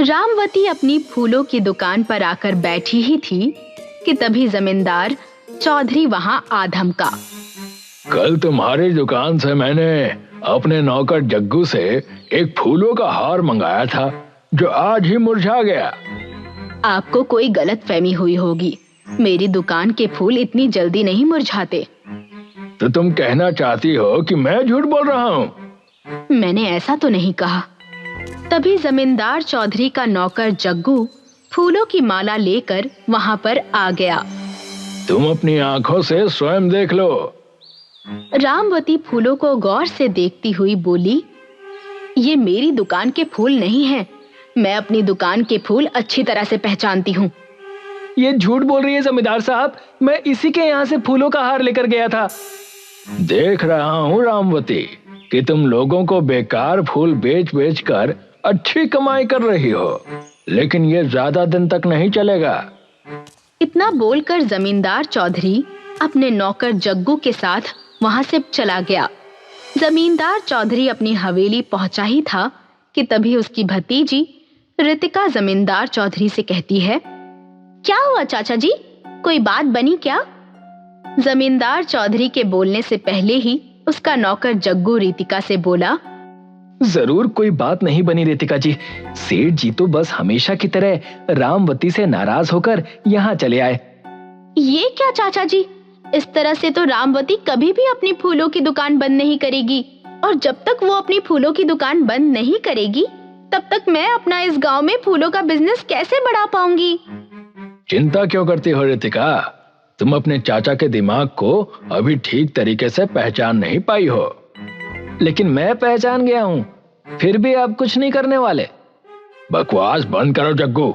रामवती अपनी फूलों की दुकान पर आकर बैठी ही थी कि तभी जमींदार चौधरी वहां आ धमका। कल तुम्हारी दुकान से मैंने अपने नौकर जग्गू से एक फूलों का हार मंगाया था जो आज ही मुरझा गया। आपको कोई गलतफहमी हुई होगी। मेरी दुकान के फूल इतनी जल्दी नहीं मुरझाते। तो तुम कहना चाहती हो कि मैं झूठ बोल रहा हूँ? मैंने ऐसा तो नहीं कहा। तभी जमींदार चौधरी का नौकर जग्गू फूलों की माला लेकर वहां पर आ गया। तुम अपनी आंखों से स्वयं देख लो। रामवती फूलों को गौर से देखती हुई बोली, ये मेरी दुकान के फूल नहीं हैं। मैं अपनी दुकान के फूल अच्छी तरह से पहचानती हूँ। ये झूठ बोल रही है जमींदार साहब, मैं इसी के यहाँ से फूलों का हार लेकर गया था। देख रहा हूँ रामवती कि तुम लोगों को बेकार फूल बेच बेच कर अच्छी कमाई कर रही हो, लेकिन ये ज्यादा दिन तक नहीं चलेगा। इतना बोलकर जमींदार चौधरी अपने नौकर जग्गू के साथ वहां से चला गया। जमींदार चौधरी अपनी हवेली पहुंचा ही था कि तभी उसकी भतीजी रितिका जमींदार चौधरी से कहती है, क्या हुआ चाचा जी, कोई बात बनी क्या? जमींदार चौधरी के बोलने से पहले ही उसका नौकर जग्गू रितिका से बोला, जरूर कोई बात नहीं बनी रितिका जी। सेठ जी तो बस हमेशा की तरह रामवती से नाराज होकर यहाँ चले आए। ये क्या चाचा जी, इस तरह से तो रामवती कभी भी अपनी फूलों की दुकान बंद नहीं करेगी, और जब तक वो अपनी फूलों की दुकान बंद नहीं करेगी तब तक मैं अपना इस गांव में फूलों का बिजनेस कैसे बढ़ा पाऊंगी? चिंता क्यों करती हो रितिका? तुम अपने चाचा के दिमाग को अभी ठीक तरीके से पहचान नहीं पाई हो। लेकिन मैं पहचान गया हूँ, फिर भी आप कुछ नहीं करने वाले। बकवास बंद करो जग्गू।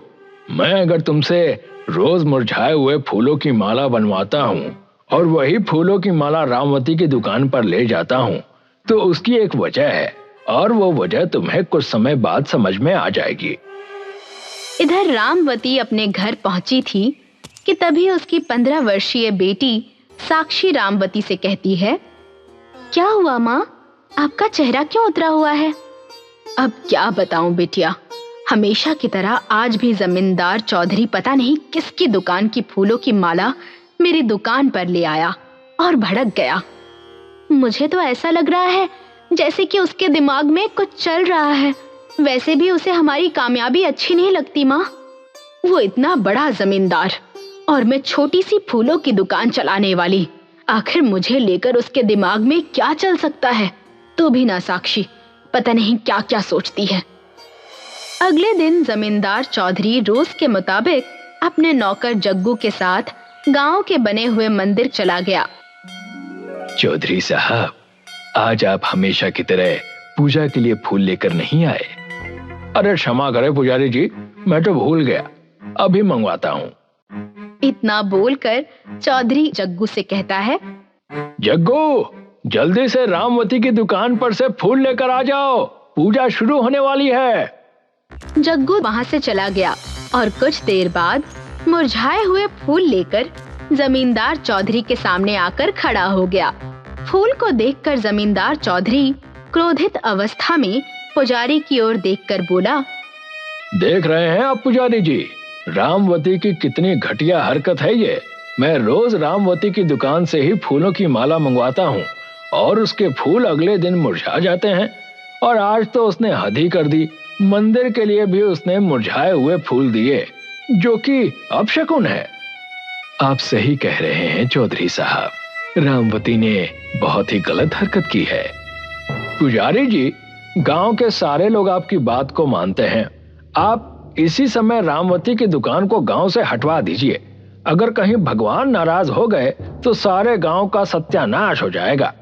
मैं अगर तुमसे रोज मुरझाए हुए फूलों की माला बनवाता हूँ और वही फूलों की माला रामवती की दुकान पर ले जाता हूँ तो उसकी एक वजह है, और वो वजह तुम्हें कुछ समय बाद समझ में आ जाएगी। इधर रामवती अपने घर पहुंची थी कि तभी उसकी 15 वर्षीय बेटी साक्षी रामवती से कहती है, क्या हुआ माँ, आपका चेहरा क्यों उतरा हुआ है? अब क्या बताऊं बेटिया, हमेशा की तरह आज भी जमींदार चौधरी पता नहीं किसकी दुकान की फूलों की माला मेरी दुकान पर ले आया और भड़क गया। मुझे तो ऐसा लग रहा है जैसे कि उसके दिमाग में कुछ चल रहा है। वैसे भी उसे हमारी कामयाबी अच्छी नहीं लगती माँ। वो इतना बड़ा जमींदार और मैं छोटी सी फूलों की दुकान चलाने वाली, आखिर मुझे लेकर उसके दिमाग में क्या चल सकता है? तू भी ना साक्षी, पता नहीं क्या क्या सोचती है। अगले दिन जमींदार चौधरी रोज के मुताबिक अपने नौकर जग्गू के साथ गांव के बने हुए मंदिर चला गया। चौधरी साहब, आज आप हमेशा की तरह पूजा के लिए फूल लेकर नहीं आए। अरे क्षमा करे पुजारी जी, मैं तो भूल गया, अभी मंगवाता हूँ। इतना बोलकर चौधरी जग्गू से कहता है, जग्गू जल्दी से रामवती की दुकान पर से फूल लेकर आ जाओ, पूजा शुरू होने वाली है। जग्गू वहां से चला गया और कुछ देर बाद मुरझाए हुए फूल लेकर जमींदार चौधरी के सामने आकर खड़ा हो गया। फूल को देखकर जमींदार चौधरी क्रोधित अवस्था में पुजारी की ओर देखकर बोला, देख रहे हैं आप पुजारी जी, रामवती की कितनी घटिया हरकत है ये। मैं रोज रामवती की दुकान से ही फूलों की माला मंगवाता हूँ और उसके फूल अगले दिन मुरझा जाते हैं, और आज तो उसने हद ही कर दी। मंदिर के लिए भी उसने मुरझाए हुए फूल दिए, जो कि अपशकुन है। आप सही कह रहे हैं चौधरी साहब, रामवती ने बहुत ही गलत हरकत की है। पुजारी जी, गांव के सारे लोग आपकी बात को मानते हैं। आप इसी समय रामवती की दुकान को गांव से हटवा दीजिए। अगर कहीं भगवान नाराज हो गए तो सारे गांव का सत्यानाश हो जाएगा।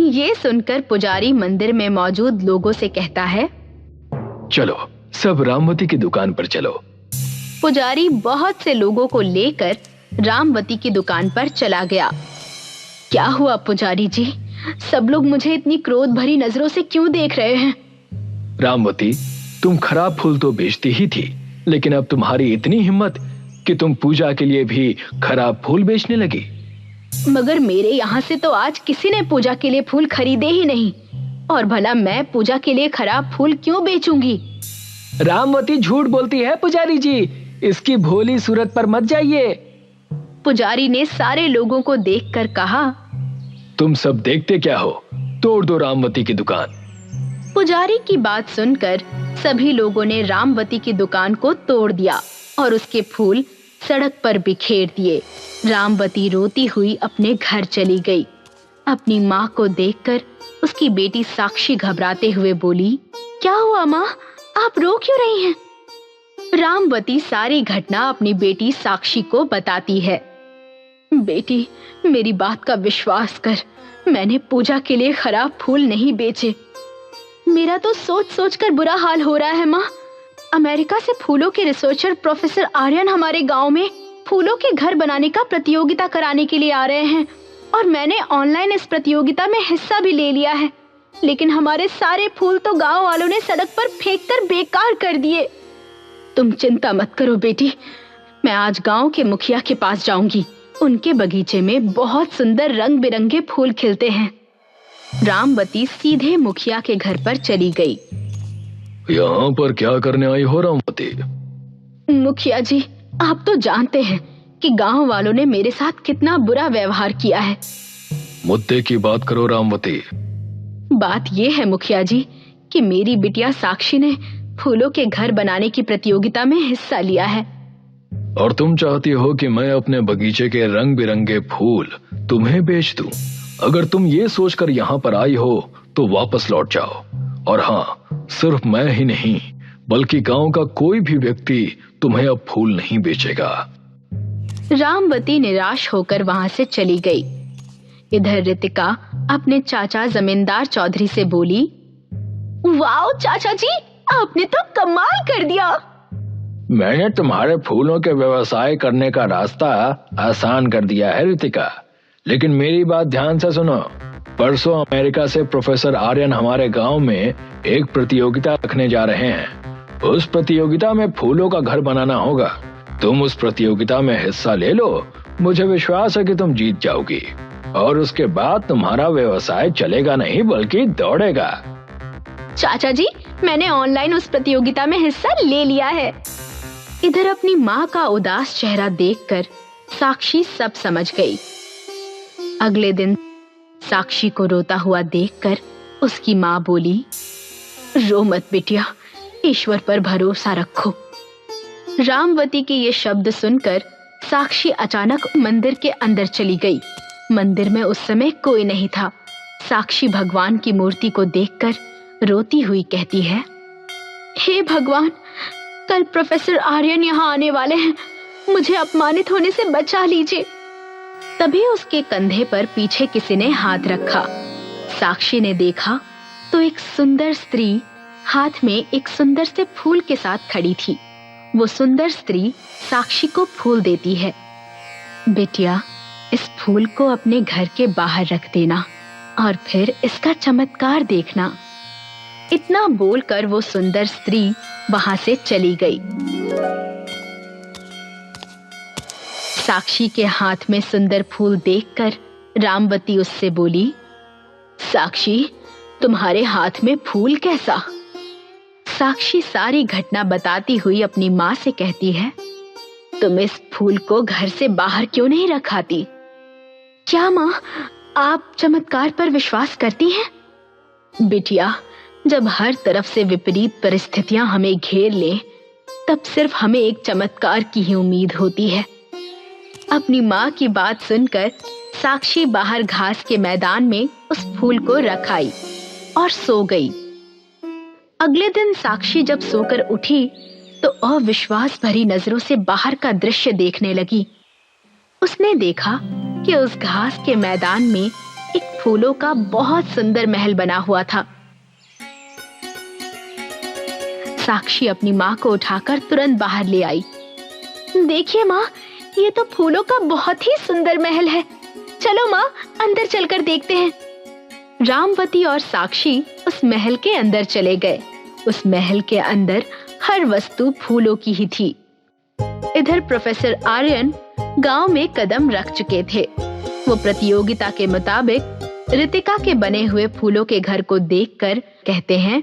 ये सुनकर पुजारी मंदिर में मौजूद लोगों से कहता है, चलो सब रामवती की दुकान पर चलो। पुजारी बहुत से लोगों को लेकर रामवती की दुकान पर चला गया। क्या हुआ पुजारी जी, सब लोग मुझे इतनी क्रोध भरी नजरों से क्यों देख रहे हैं? रामवती, तुम खराब फूल तो बेचती ही थी, लेकिन अब तुम्हारी इतनी हिम्मत कि तुम पूजा के लिए भी खराब फूल बेचने लगी। मगर मेरे यहाँ से तो आज किसी ने पूजा के लिए फूल खरीदे ही नहीं, और भला मैं पूजा के लिए खराब फूल क्यों बेचूंगी? रामवती झूठ बोलती है पुजारी जी, इसकी भोली सूरत पर मत जाइए। पुजारी ने सारे लोगों को देखकर कहा, तुम सब देखते क्या हो, तोड़ दो रामवती की दुकान। पुजारी की बात सुनकर सभी लोगों ने रामवती की दुकान को तोड़ दिया और उसके फूल सड़क पर बिखेर दिए। रामवती रोती हुई अपने घर चली गई। अपनी माँ को देखकर उसकी बेटी साक्षी घबराते हुए बोली, क्या हुआ माँ, आप रो क्यों रही हैं? रामवती सारी घटना अपनी बेटी साक्षी को बताती है। बेटी, मेरी बात का विश्वास कर, मैंने पूजा के लिए खराब फूल नहीं बेचे। मेरा तो सोच सोच कर बुरा हाल हो रहा है माँ। अमेरिका से फूलों के रिसर्चर प्रोफेसर आर्यन हमारे गांव में फूलों के घर बनाने का प्रतियोगिता कराने के लिए आ रहे हैं और मैंने ऑनलाइन इस प्रतियोगिता में हिस्सा भी ले लिया है, लेकिन हमारे सारे फूल तो गांव वालों ने सड़क पर फेंककर बेकार कर दिए। तुम चिंता मत करो बेटी, मैं आज गांव के मुखिया के पास जाऊंगी। उनके बगीचे में बहुत सुंदर रंग बिरंगे फूल खिलते हैं। रामवती सीधे मुखिया के घर पर चली गई। यहाँ पर क्या करने आई हो रामवती? मुखिया जी, आप तो जानते हैं कि गांव वालों ने मेरे साथ कितना बुरा व्यवहार किया है। मुद्दे की बात करो रामवती। बात ये है मुखिया जी कि मेरी बिटिया साक्षी ने फूलों के घर बनाने की प्रतियोगिता में हिस्सा लिया है। और तुम चाहती हो कि मैं अपने बगीचे के रंग बिरंगे फूल तुम्हें बेच दूं? अगर तुम ये सोचकर यहाँ पर आई हो तो वापस लौट जाओ। और हाँ, सिर्फ मैं ही नहीं बल्कि गांव का कोई भी व्यक्ति तुम्हें अब फूल नहीं बेचेगा। रामवती निराश होकर वहां से चली गई। इधर रितिका अपने चाचा जमींदार चौधरी से बोली, वाओ चाचा जी, आपने तो कमाल कर दिया। मैंने तुम्हारे फूलों के व्यवसाय करने का रास्ता आसान कर दिया है रितिका, लेकिन मेरी बात ध्यान से सुनो। परसों अमेरिका से प्रोफेसर आर्यन हमारे गांव में एक प्रतियोगिता रखने जा रहे हैं। उस प्रतियोगिता में फूलों का घर बनाना होगा। तुम उस प्रतियोगिता में हिस्सा ले लो, मुझे विश्वास है कि तुम जीत जाओगी और उसके बाद तुम्हारा व्यवसाय चलेगा नहीं बल्कि दौड़ेगा। चाचा जी, मैंने ऑनलाइन उस प्रतियोगिता में हिस्सा ले लिया है। इधर अपनी माँ का उदास चेहरा देखकर साक्षी सब समझ गई। अगले दिन साक्षी को रोता हुआ देखकर उसकी माँ बोली, रो मत बिटिया, ईश्वर पर भरोसा रखो। रामवती के ये शब्द सुनकर साक्षी अचानक मंदिर के अंदर चली गई। मंदिर में उस समय कोई नहीं था। साक्षी भगवान की मूर्ति को देखकर रोती हुई कहती है, हे भगवान, कल प्रोफेसर आर्यन यहाँ आने वाले हैं, मुझे अपमानित होने से बचा लीजिए। तभी उसके कंधे पर पीछे किसी ने हाथ रखा। साक्षी ने देखा तो एक सुंदर स्त्री हाथ में एक सुंदर से फूल के साथ खड़ी थी। वो सुंदर स्त्री साक्षी को फूल देती है। बेटिया, इस फूल को अपने घर के बाहर रख देना और फिर इसका चमत्कार देखना। इतना बोलकर वो सुंदर स्त्री वहां से चली गई। साक्षी के हाथ में सुंदर फूल देखकर रामवती उससे बोली, साक्षी, तुम्हारे हाथ में फूल कैसा? साक्षी सारी घटना बताती हुई अपनी माँ से कहती है, तुम इस फूल को घर से बाहर क्यों नहीं रखाती? क्या माँ, आप चमत्कार पर विश्वास करती हैं? बिटिया, जब हर तरफ से विपरीत परिस्थितियां हमें घेर लें, तब सिर्फ हमें एक चमत्कार की ही उम्मीद होती है। अपनी माँ की बात सुनकर साक्षी बाहर घास के मैदान में उस फूल को रख आई और सो गई। अगले दिन साक्षी जब सोकर उठी तो अविश्वास भरी नजरों से बाहर का दृश्य देखने लगी। उसने देखा कि उस घास के मैदान में एक फूलों का बहुत सुंदर महल बना हुआ था। साक्षी अपनी माँ को उठाकर तुरंत बाहर ले आई। देखिए माँ, ये तो फूलों का बहुत ही सुंदर महल है। चलो माँ, अंदर चलकर देखते हैं। रामवती और साक्षी उस महल के अंदर चले गए। उस महल के अंदर हर वस्तु फूलों की ही थी। इधर प्रोफेसर आर्यन गांव में कदम रख चुके थे। वो प्रतियोगिता के मुताबिक रितिका के बने हुए फूलों के घर को देखकर कहते हैं,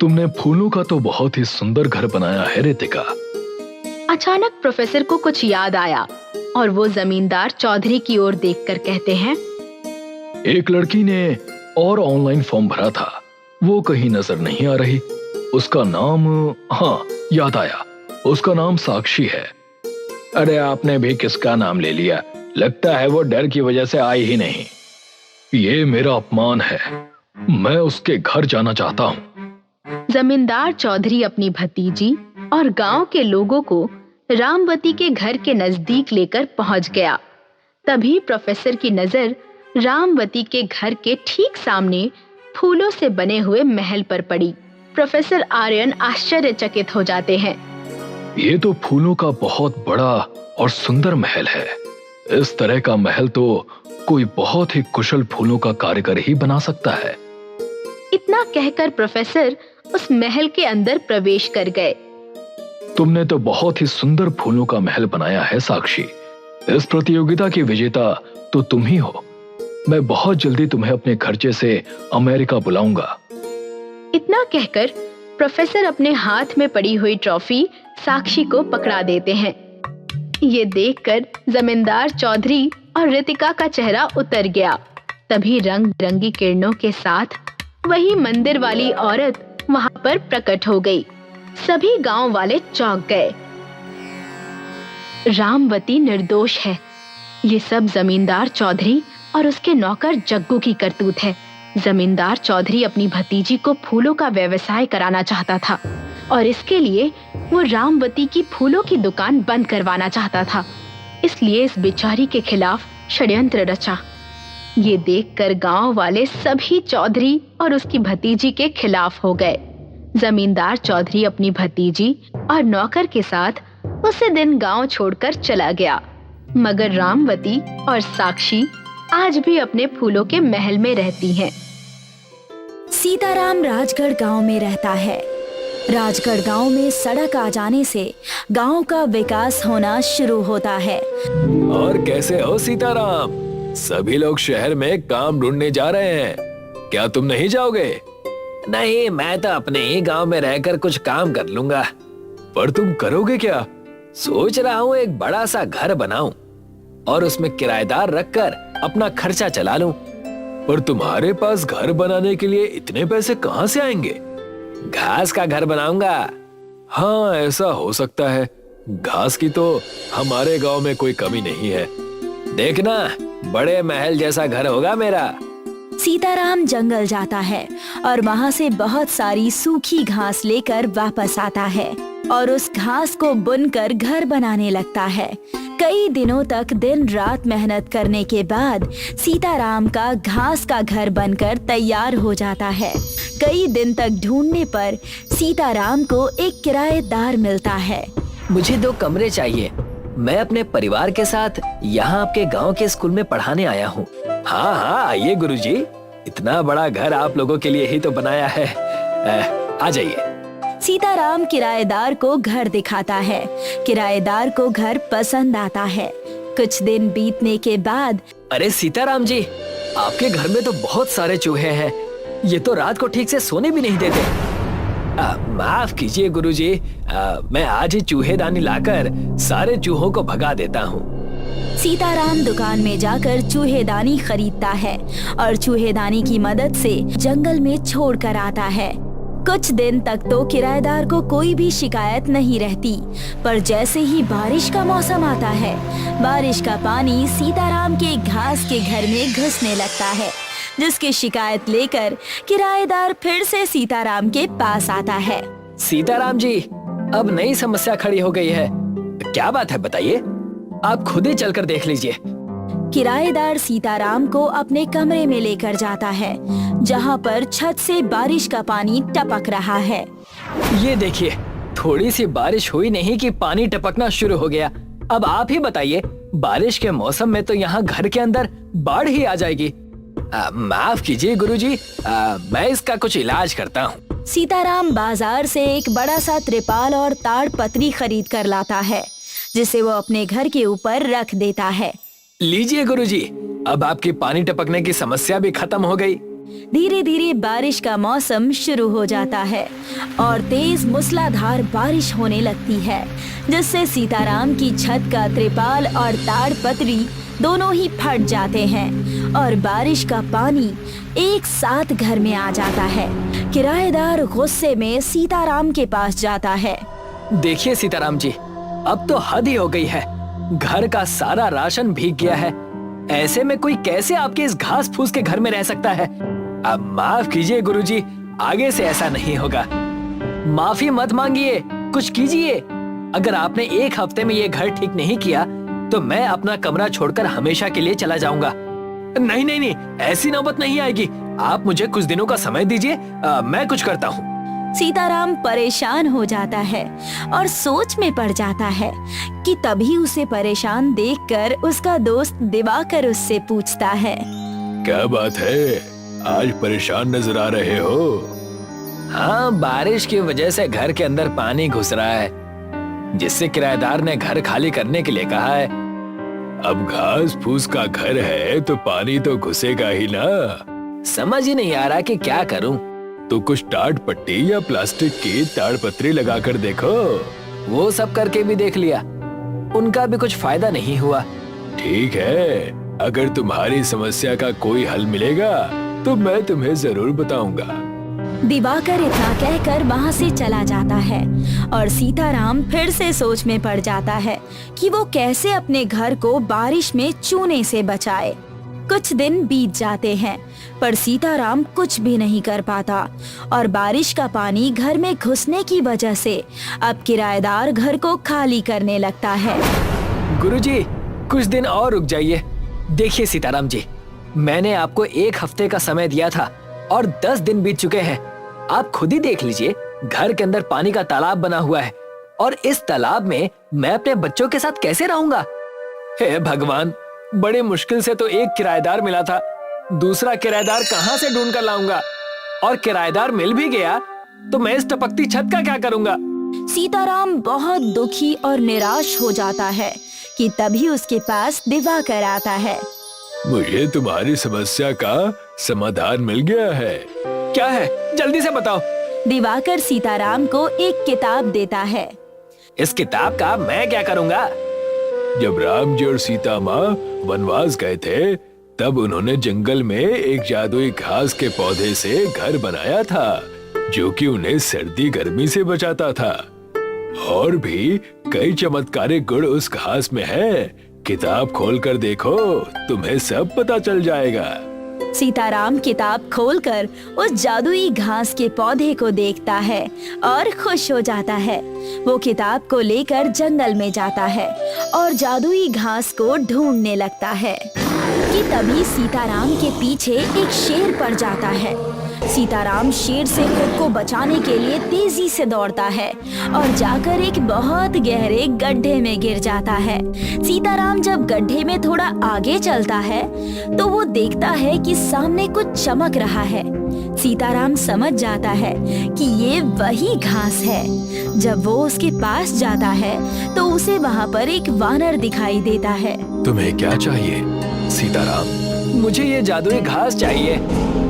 तुमने फूलों का तो बहुत ही सुंदर घर बनाया है रितिका। अचानक प्रोफेसर को कुछ याद आया और वो जमींदार चौधरी की ओर देखकर कहते हैं, एक लड़की ने और ऑनलाइन फॉर्म भरा था, वो कहीं नजर नहीं आ रही। उसका नाम, हाँ याद आया, उसका नाम साक्षी है। अरे आपने भी किसका नाम ले लिया? लगता है वो डर की वजह से आई ही नहीं। ये मेरा अपमान है, मैं उसके घर जाना चाहता हूँ। जमींदार चौधरी अपनी भतीजी और गांव के लोगों को रामवती के घर के नजदीक लेकर पहुंच गया। तभी प्रोफेसर की नजर रामवती के घर के ठीक सामने फूलों से बने हुए महल पर पड़ी। प्रोफेसर आर्यन आश्चर्यचकित हो जाते हैं। ये तो फूलों का बहुत बड़ा और सुंदर महल है। इस तरह का महल तो कोई बहुत ही कुशल फूलों का कारीगर ही बना सकता है। इतना कहकर प्रोफेसर उस महल के अंदर प्रवेश कर गए। तुमने तो बहुत ही सुंदर फूलों का महल बनाया है साक्षी। इस प्रतियोगिता की विजेता तो तुम ही हो। मैं बहुत जल्दी तुम्हें अपने खर्चे से अमेरिका बुलाऊंगा। इतना कहकर प्रोफेसर अपने हाथ में पड़ी हुई ट्रॉफी साक्षी को पकड़ा देते हैं। ये देखकर जमींदार चौधरी और रितिका का चेहरा उतर गया। तभी रंग बिरंगी किरणों के साथ वही मंदिर वाली औरत वहां पर प्रकट हो गई। सभी गांव वाले चौंक गए। रामवती निर्दोष है। ये सब जमींदार चौधरी और उसके नौकर जग्गू की करतूत है। जमींदार चौधरी अपनी भतीजी को फूलों का व्यवसाय कराना चाहता था और इसके लिए वो रामवती की फूलों की दुकान बंद करवाना चाहता था। इसलिए इस बेचारी के खिलाफ षड्यंत्र रचा। ये देखकर गांव वाले सभी चौधरी और उसकी भतीजी के खिलाफ हो गए। जमींदार चौधरी अपनी भतीजी और नौकर के साथ उसी दिन गांव छोड़कर चला गया। मगर रामवती और साक्षी आज भी अपने फूलों के महल में रहती हैं। सीताराम राजगढ़ गांव में रहता है। राजगढ़ गांव में सड़क आ जाने से गांव का विकास होना शुरू होता है। और कैसे हो सीताराम? सभी लोग शहर में काम ढूंढने जा रहे हैं, क्या तुम नहीं जाओगे? नहीं, मैं तो अपने ही गांव में रहकर कुछ काम कर लूंगा। पर तुम करोगे क्या? सोच रहा हूँ एक बड़ा सा घर बनाऊं और उसमें किराएदार रखकर अपना खर्चा चला लूं। पर तुम्हारे पास घर बनाने के लिए इतने पैसे कहाँ से आएंगे? घास का घर बनाऊंगा। हाँ, ऐसा हो सकता है। घास की तो हमारे गांव में कोई कमी नहीं है। देखना, बड़े महल जैसा घर होगा मेरा। सीताराम जंगल जाता है और वहाँ से बहुत सारी सूखी घास लेकर वापस आता है और उस घास को बुनकर घर बनाने लगता है। कई दिनों तक दिन रात मेहनत करने के बाद सीताराम का घास का घर बनकर तैयार हो जाता है। कई दिन तक ढूंढने पर सीताराम को एक किराएदार मिलता है। मुझे 2 कमरे चाहिए। मैं अपने परिवार के साथ यहाँ आपके गांव के स्कूल में पढ़ाने आया हूँ। हाँ हाँ, आइए गुरुजी। इतना बड़ा घर आप लोगों के लिए ही तो बनाया है। आ जाइए। सीताराम किराएदार को घर दिखाता है। किराएदार को घर पसंद आता है। कुछ दिन बीतने के बाद, अरे सीताराम जी, आपके घर में तो बहुत सारे चूहे हैं। ये तो रात को ठीक से सोने भी नहीं देते। माफ कीजिए गुरुजी, मैं आज ही चूहेदानी लाकर सारे चूहों को भगा देता हूँ। सीताराम दुकान में जाकर चूहेदानी खरीदता है और चूहेदानी की मदद से जंगल में छोड़ कर आता है। कुछ दिन तक तो किराएदार को कोई भी शिकायत नहीं रहती, पर जैसे ही बारिश का मौसम आता है, बारिश का पानी सीताराम के घास के घर में घुसने लगता है, जिसकी शिकायत लेकर किराएदार फिर से सीताराम के पास आता है। सीताराम जी, अब नई समस्या खड़ी हो गई है। क्या बात है, बताइए। आप खुद ही चलकर देख लीजिए। किराएदार सीताराम को अपने कमरे में लेकर जाता है, जहाँ पर छत से बारिश का पानी टपक रहा है। ये देखिए, थोड़ी सी बारिश हुई नहीं कि पानी टपकना शुरू हो गया। अब आप ही बताइए, बारिश के मौसम में तो यहाँ घर के अंदर बाढ़ ही आ जाएगी। माफ कीजिए गुरुजी, मैं इसका कुछ इलाज करता हूँ। सीताराम बाजार से एक बड़ा सा त्रिपाल और ताड़ पत्री खरीद कर लाता है, जिसे वो अपने घर के ऊपर रख देता है। लीजिए गुरुजी, अब आपकी पानी टपकने की समस्या भी खत्म हो गई। धीरे धीरे बारिश का मौसम शुरू हो जाता है और तेज मूसलाधार बारिश होने लगती है, जिससे सीताराम की छत का त्रिपाल और ताड़पत्री दोनों ही फट जाते हैं और बारिश का पानी एक साथ घर में आ जाता है। किराएदार गुस्से में सीताराम के पास जाता है। देखिए सीताराम जी, अब तो हद ही हो गई है। घर का सारा राशन भीग गया है। ऐसे में कोई कैसे आपके इस घास फूस के घर में रह सकता है? अब माफ कीजिए गुरुजी, आगे से ऐसा नहीं होगा। माफी मत मांगिए, कुछ कीजिए। अगर आपने एक हफ्ते में ये घर ठीक नहीं किया तो मैं अपना कमरा छोड़कर हमेशा के लिए चला जाऊंगा। नहीं नहीं नहीं, ऐसी नौबत नहीं आएगी। आप मुझे कुछ दिनों का समय दीजिए, मैं कुछ करता हूँ। सीताराम परेशान हो जाता है और सोच में पड़ जाता है कि तभी उसे परेशान देखकर उसका दोस्त दिवाकर उससे पूछता है, क्या बात है, आज परेशान नजर आ रहे हो? हाँ, बारिश की वजह से घर के अंदर पानी घुस रहा है, जिससे किराएदार ने घर खाली करने के लिए कहा है। अब घास फूस का घर है तो पानी तो घुसेगा ही ना। समझ ही नहीं आ रहा कि क्या करूं। तो कुछ टाट पट्टी या प्लास्टिक की ताड़पत्री लगाकर देखो। वो सब करके भी देख लिया, उनका भी कुछ फायदा नहीं हुआ। ठीक है, अगर तुम्हारी समस्या का कोई हल मिलेगा तो मैं तुम्हें जरूर बताऊंगा। दिवाकर इतना कहकर वहाँ से चला जाता है और सीताराम फिर से सोच में पड़ जाता है कि वो कैसे अपने घर को बारिश में चूने से बचाए। कुछ दिन बीत जाते हैं पर सीताराम कुछ भी नहीं कर पाता और बारिश का पानी घर में घुसने की वजह से अब किराएदार घर को खाली करने लगता है। गुरुजी, कुछ दिन और रुक जाइए। देखिए सीताराम जी, मैंने आपको एक हफ्ते का समय दिया था और 10 दिन बीत चुके हैं। आप खुद ही देख लीजिए, घर के अंदर पानी का तालाब बना हुआ है और इस तालाब में मैं अपने बच्चों के साथ कैसे रहूंगा? हे भगवान, बड़े मुश्किल से तो एक किराएदार मिला था, दूसरा किराएदार कहां से ढूंढ कर लाऊंगा? और किराएदार मिल भी गया तो मैं इस टपकती छत का क्या करूंगा? सीताराम बहुत दुखी और निराश हो जाता है कि तभी उसके पास दिवाकर आता है। मुझे तुम्हारी समस्या का समाधान मिल गया है। क्या है, जल्दी से बताओ। दिवाकर सीताराम को एक किताब देता है। इस किताब का मैं क्या करूंगा? जब राम जी और सीता माँ वनवास गए थे तब उन्होंने जंगल में एक जादुई घास के पौधे से घर बनाया था, जो कि उन्हें सर्दी गर्मी से बचाता था। और भी कई चमत्कारिक गुण उस घास में है। किताब खोलकर देखो, तुम्हें सब पता चल जाएगा। सीताराम किताब खोलकर उस जादुई घास के पौधे को देखता है और खुश हो जाता है। वो किताब को लेकर जंगल में जाता है और जादुई घास को ढूंढने लगता है कि तभी सीताराम के पीछे एक शेर पड़ जाता है। सीताराम शेर से खुद को बचाने के लिए तेजी से दौड़ता है और जाकर एक बहुत गहरे गड्ढे में गिर जाता है। सीताराम जब गड्ढे में थोड़ा आगे चलता है तो वो देखता है कि सामने कुछ चमक रहा है। सीताराम समझ जाता है कि ये वही घास है। जब वो उसके पास जाता है तो उसे वहाँ पर एक वानर दिखाई देता है। तुम्हें क्या चाहिए सीताराम? मुझे ये जादुई घास चाहिए।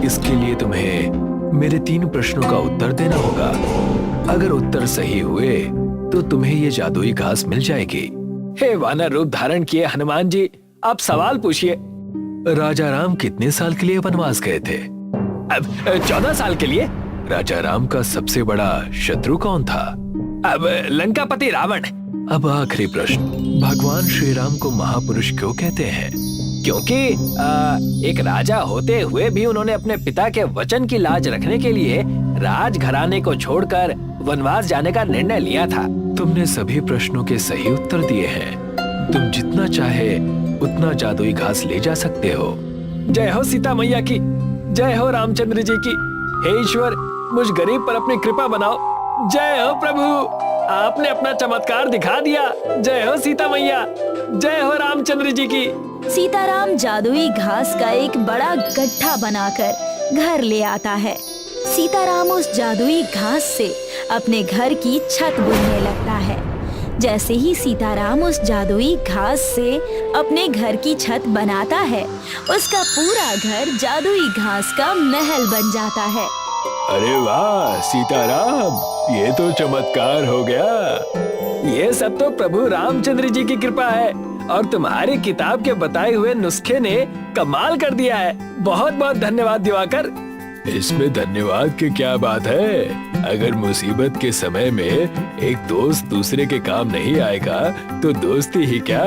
इसके लिए तुम्हें मेरे 3 प्रश्नों का उत्तर देना होगा। अगर उत्तर सही हुए तो तुम्हें ये जादुई घास मिल जाएगी। हे वानर रूप धारण किए हनुमान जी, आप सवाल पूछिए। राजा राम कितने साल के लिए वनवास गए थे? अब 14 साल के लिए। राजा राम का सबसे बड़ा शत्रु कौन था? अब लंकापति रावण। अब आखिरी प्रश्न, भगवान श्री राम को महापुरुष क्यों कहते हैं? क्योंकि एक राजा होते हुए भी उन्होंने अपने पिता के वचन की लाज रखने के लिए राजघराने को छोड़कर वनवास जाने का निर्णय लिया था। तुमने सभी प्रश्नों के सही उत्तर दिए हैं। तुम जितना चाहे उतना जादुई घास ले जा सकते हो। जय हो सीता मैया की, जय हो रामचंद्र जी की। हे ईश्वर, मुझ गरीब पर अपनी कृपा बनाओ। जय हो प्रभु, आपने अपना चमत्कार दिखा दिया। जय हो सीता मैया, जय हो रामचंद्र जी की। सीताराम जादुई घास का एक बड़ा गड्ढा बनाकर घर ले आता है। सीताराम उस जादुई घास से अपने घर की छत बुनने लगता है। जैसे ही सीताराम उस जादुई घास से अपने घर की छत बनाता है, उसका पूरा घर जादुई घास का महल बन जाता है। अरे वाह सीताराम, ये तो चमत्कार हो गया। ये सब तो प्रभु रामचंद्र जी की कृपा है और तुम्हारी किताब के बताए हुए नुस्खे ने कमाल कर दिया है। बहुत बहुत धन्यवाद दिवाकर। इसमें धन्यवाद की क्या बात है? अगर मुसीबत के समय में एक दोस्त दूसरे के काम नहीं आएगा तो दोस्ती ही क्या।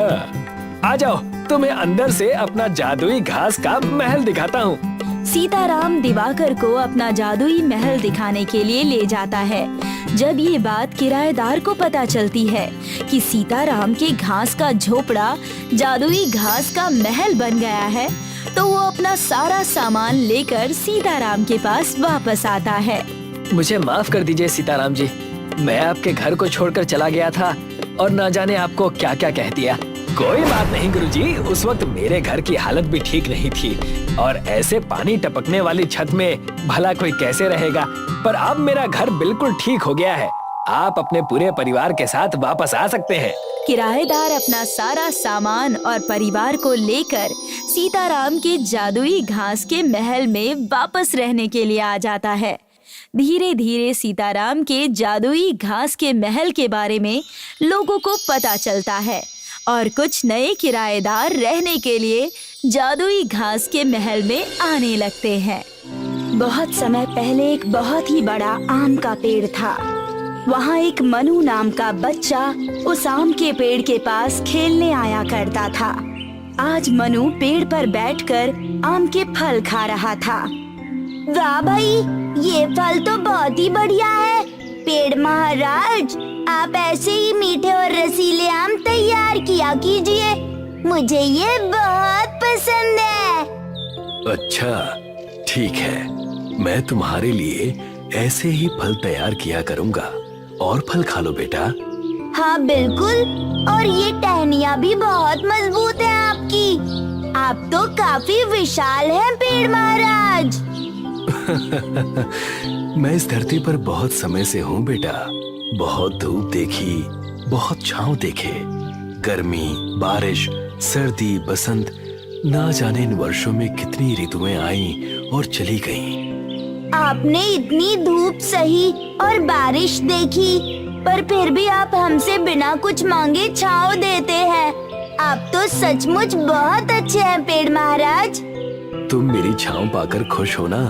आ जाओ, तुम्हें अंदर से अपना जादुई घास का महल दिखाता हूँ। सीताराम दिवाकर को अपना जादुई महल दिखाने के लिए ले जाता है। जब ये बात किराएदार को पता चलती है कि सीताराम के घास का झोपड़ा जादुई घास का महल बन गया है, तो वो अपना सारा सामान लेकर सीताराम के पास वापस आता है। मुझे माफ कर दीजिए सीताराम जी, मैं आपके घर को छोड़कर चला गया था और न जाने आपको क्या क्या कह दिया। कोई बात नहीं गुरुजी, उस वक्त मेरे घर की हालत भी ठीक नहीं थी और ऐसे पानी टपकने वाली छत में भला कोई कैसे रहेगा। पर अब मेरा घर बिल्कुल ठीक हो गया है। आप अपने पूरे परिवार के साथ वापस आ सकते हैं। किराएदार अपना सारा सामान और परिवार को लेकर सीताराम के जादुई घास के महल में वापस रहने के लिए आ जाता है। धीरे धीरे सीताराम के जादुई घास के महल के बारे में लोगों को पता चलता है और कुछ नए किराएदार रहने के लिए जादुई घास के महल में आने लगते हैं। बहुत समय पहले एक बहुत ही बड़ा आम का पेड़ था। वहाँ एक मनु नाम का बच्चा उस आम के पेड़ के पास खेलने आया करता था। आज मनु पेड़ पर बैठकर आम के फल खा रहा था। वाह भाई, ये फल तो बहुत ही बढ़िया है। पेड़ महाराज, आप ऐसे ही मीठे और रसीले आम तैयार किया कीजिए, मुझे ये बहुत पसंद है। अच्छा ठीक है, मैं तुम्हारे लिए ऐसे ही फल तैयार किया करूँगा। और फल खा लो बेटा। हाँ बिल्कुल, और ये टहनियाँ भी बहुत मजबूत है आपकी। आप तो काफी विशाल हैं पेड़ महाराज। मैं इस धरती पर बहुत समय से हूँ बेटा। बहुत धूप देखी, बहुत छांव देखे, गर्मी, बारिश, सर्दी, बसंत, ना जाने इन वर्षों में कितनी ऋतुएं आई और चली गईं। आपने इतनी धूप सही और बारिश देखी, पर फिर भी आप हमसे बिना कुछ मांगे छांव देते हैं। आप तो सचमुच बहुत अच्छे हैं पेड़ महाराज। तुम मेरी छांव पाकर खुश हो ना?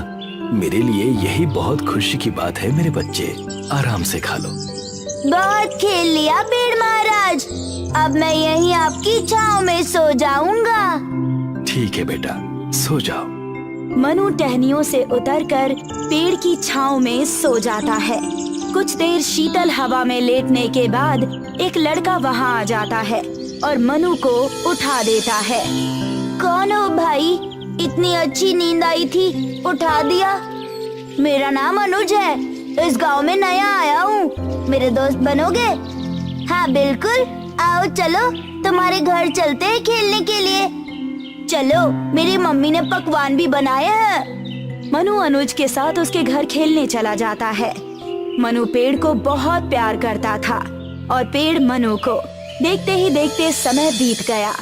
मेरे लिए यही बहुत खुशी की बात है मेरे बच्चे। आराम से खा लो। बहुत खेल लिया पेड़ महाराज, अब मैं यहीं आपकी छांव में सो जाऊंगा। ठीक है बेटा, सो जाओ। मनु टहनियों से उतरकर पेड़ की छांव में सो जाता है। कुछ देर शीतल हवा में लेटने के बाद एक लड़का वहां आ जाता है और मनु को उठा देता है। कौन हो भाई? इतनी अच्छी नींद आई थी, उठा दिया। मेरा नाम अनुज है, इस गांव में नया आया हूँ। मेरे दोस्त बनोगे? हाँ बिल्कुल, आओ चलो तुम्हारे घर चलते हैं खेलने के लिए। चलो, मेरी मम्मी ने पकवान भी बनाए हैं। मनु अनुज के साथ उसके घर खेलने चला जाता है। मनु पेड़ को बहुत प्यार करता था और पेड़ मनु को। देखते ही देखते समय बीत गया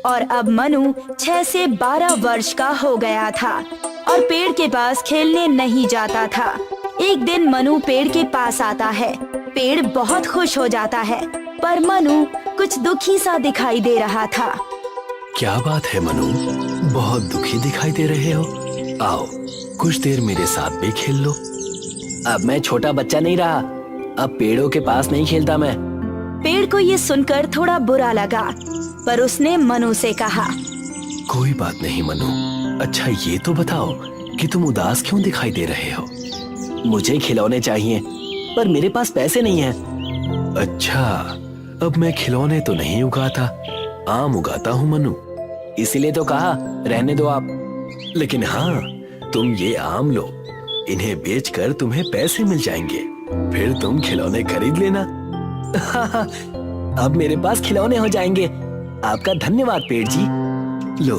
और अब मनु 6 से 12 वर्ष का हो गया था और पेड़ के पास खेलने नहीं जाता था। एक दिन मनु पेड़ के पास आता है। पेड़ बहुत खुश हो जाता है, पर मनु कुछ दुखी सा दिखाई दे रहा था। क्या बात है मनु, बहुत दुखी दिखाई दे रहे हो? आओ कुछ देर मेरे साथ भी खेल लो। अब मैं छोटा बच्चा नहीं रहा, अब पेड़ों के पास नहीं खेलता मैं। पेड़ को ये सुनकर थोड़ा बुरा लगा, पर उसने मनु से कहा, कोई बात नहीं मनु। अच्छा ये तो बताओ कि तुम उदास क्यों दिखाई दे रहे हो? मुझे खिलौने चाहिए, पर मेरे पास पैसे नहीं है। अच्छा, अब मैं खिलौने तो नहीं उगाता, आम उगाता हूँ मनु। इसीलिए तो कहा रहने दो आप। लेकिन हाँ, तुम ये आम लो, इन्हें बेचकर तुम्हें पैसे मिल जाएंगे, फिर तुम खिलौने खरीद लेना। अब मेरे पास खिलौने हो जाएंगे। आपका धन्यवाद पेड़ जी। लो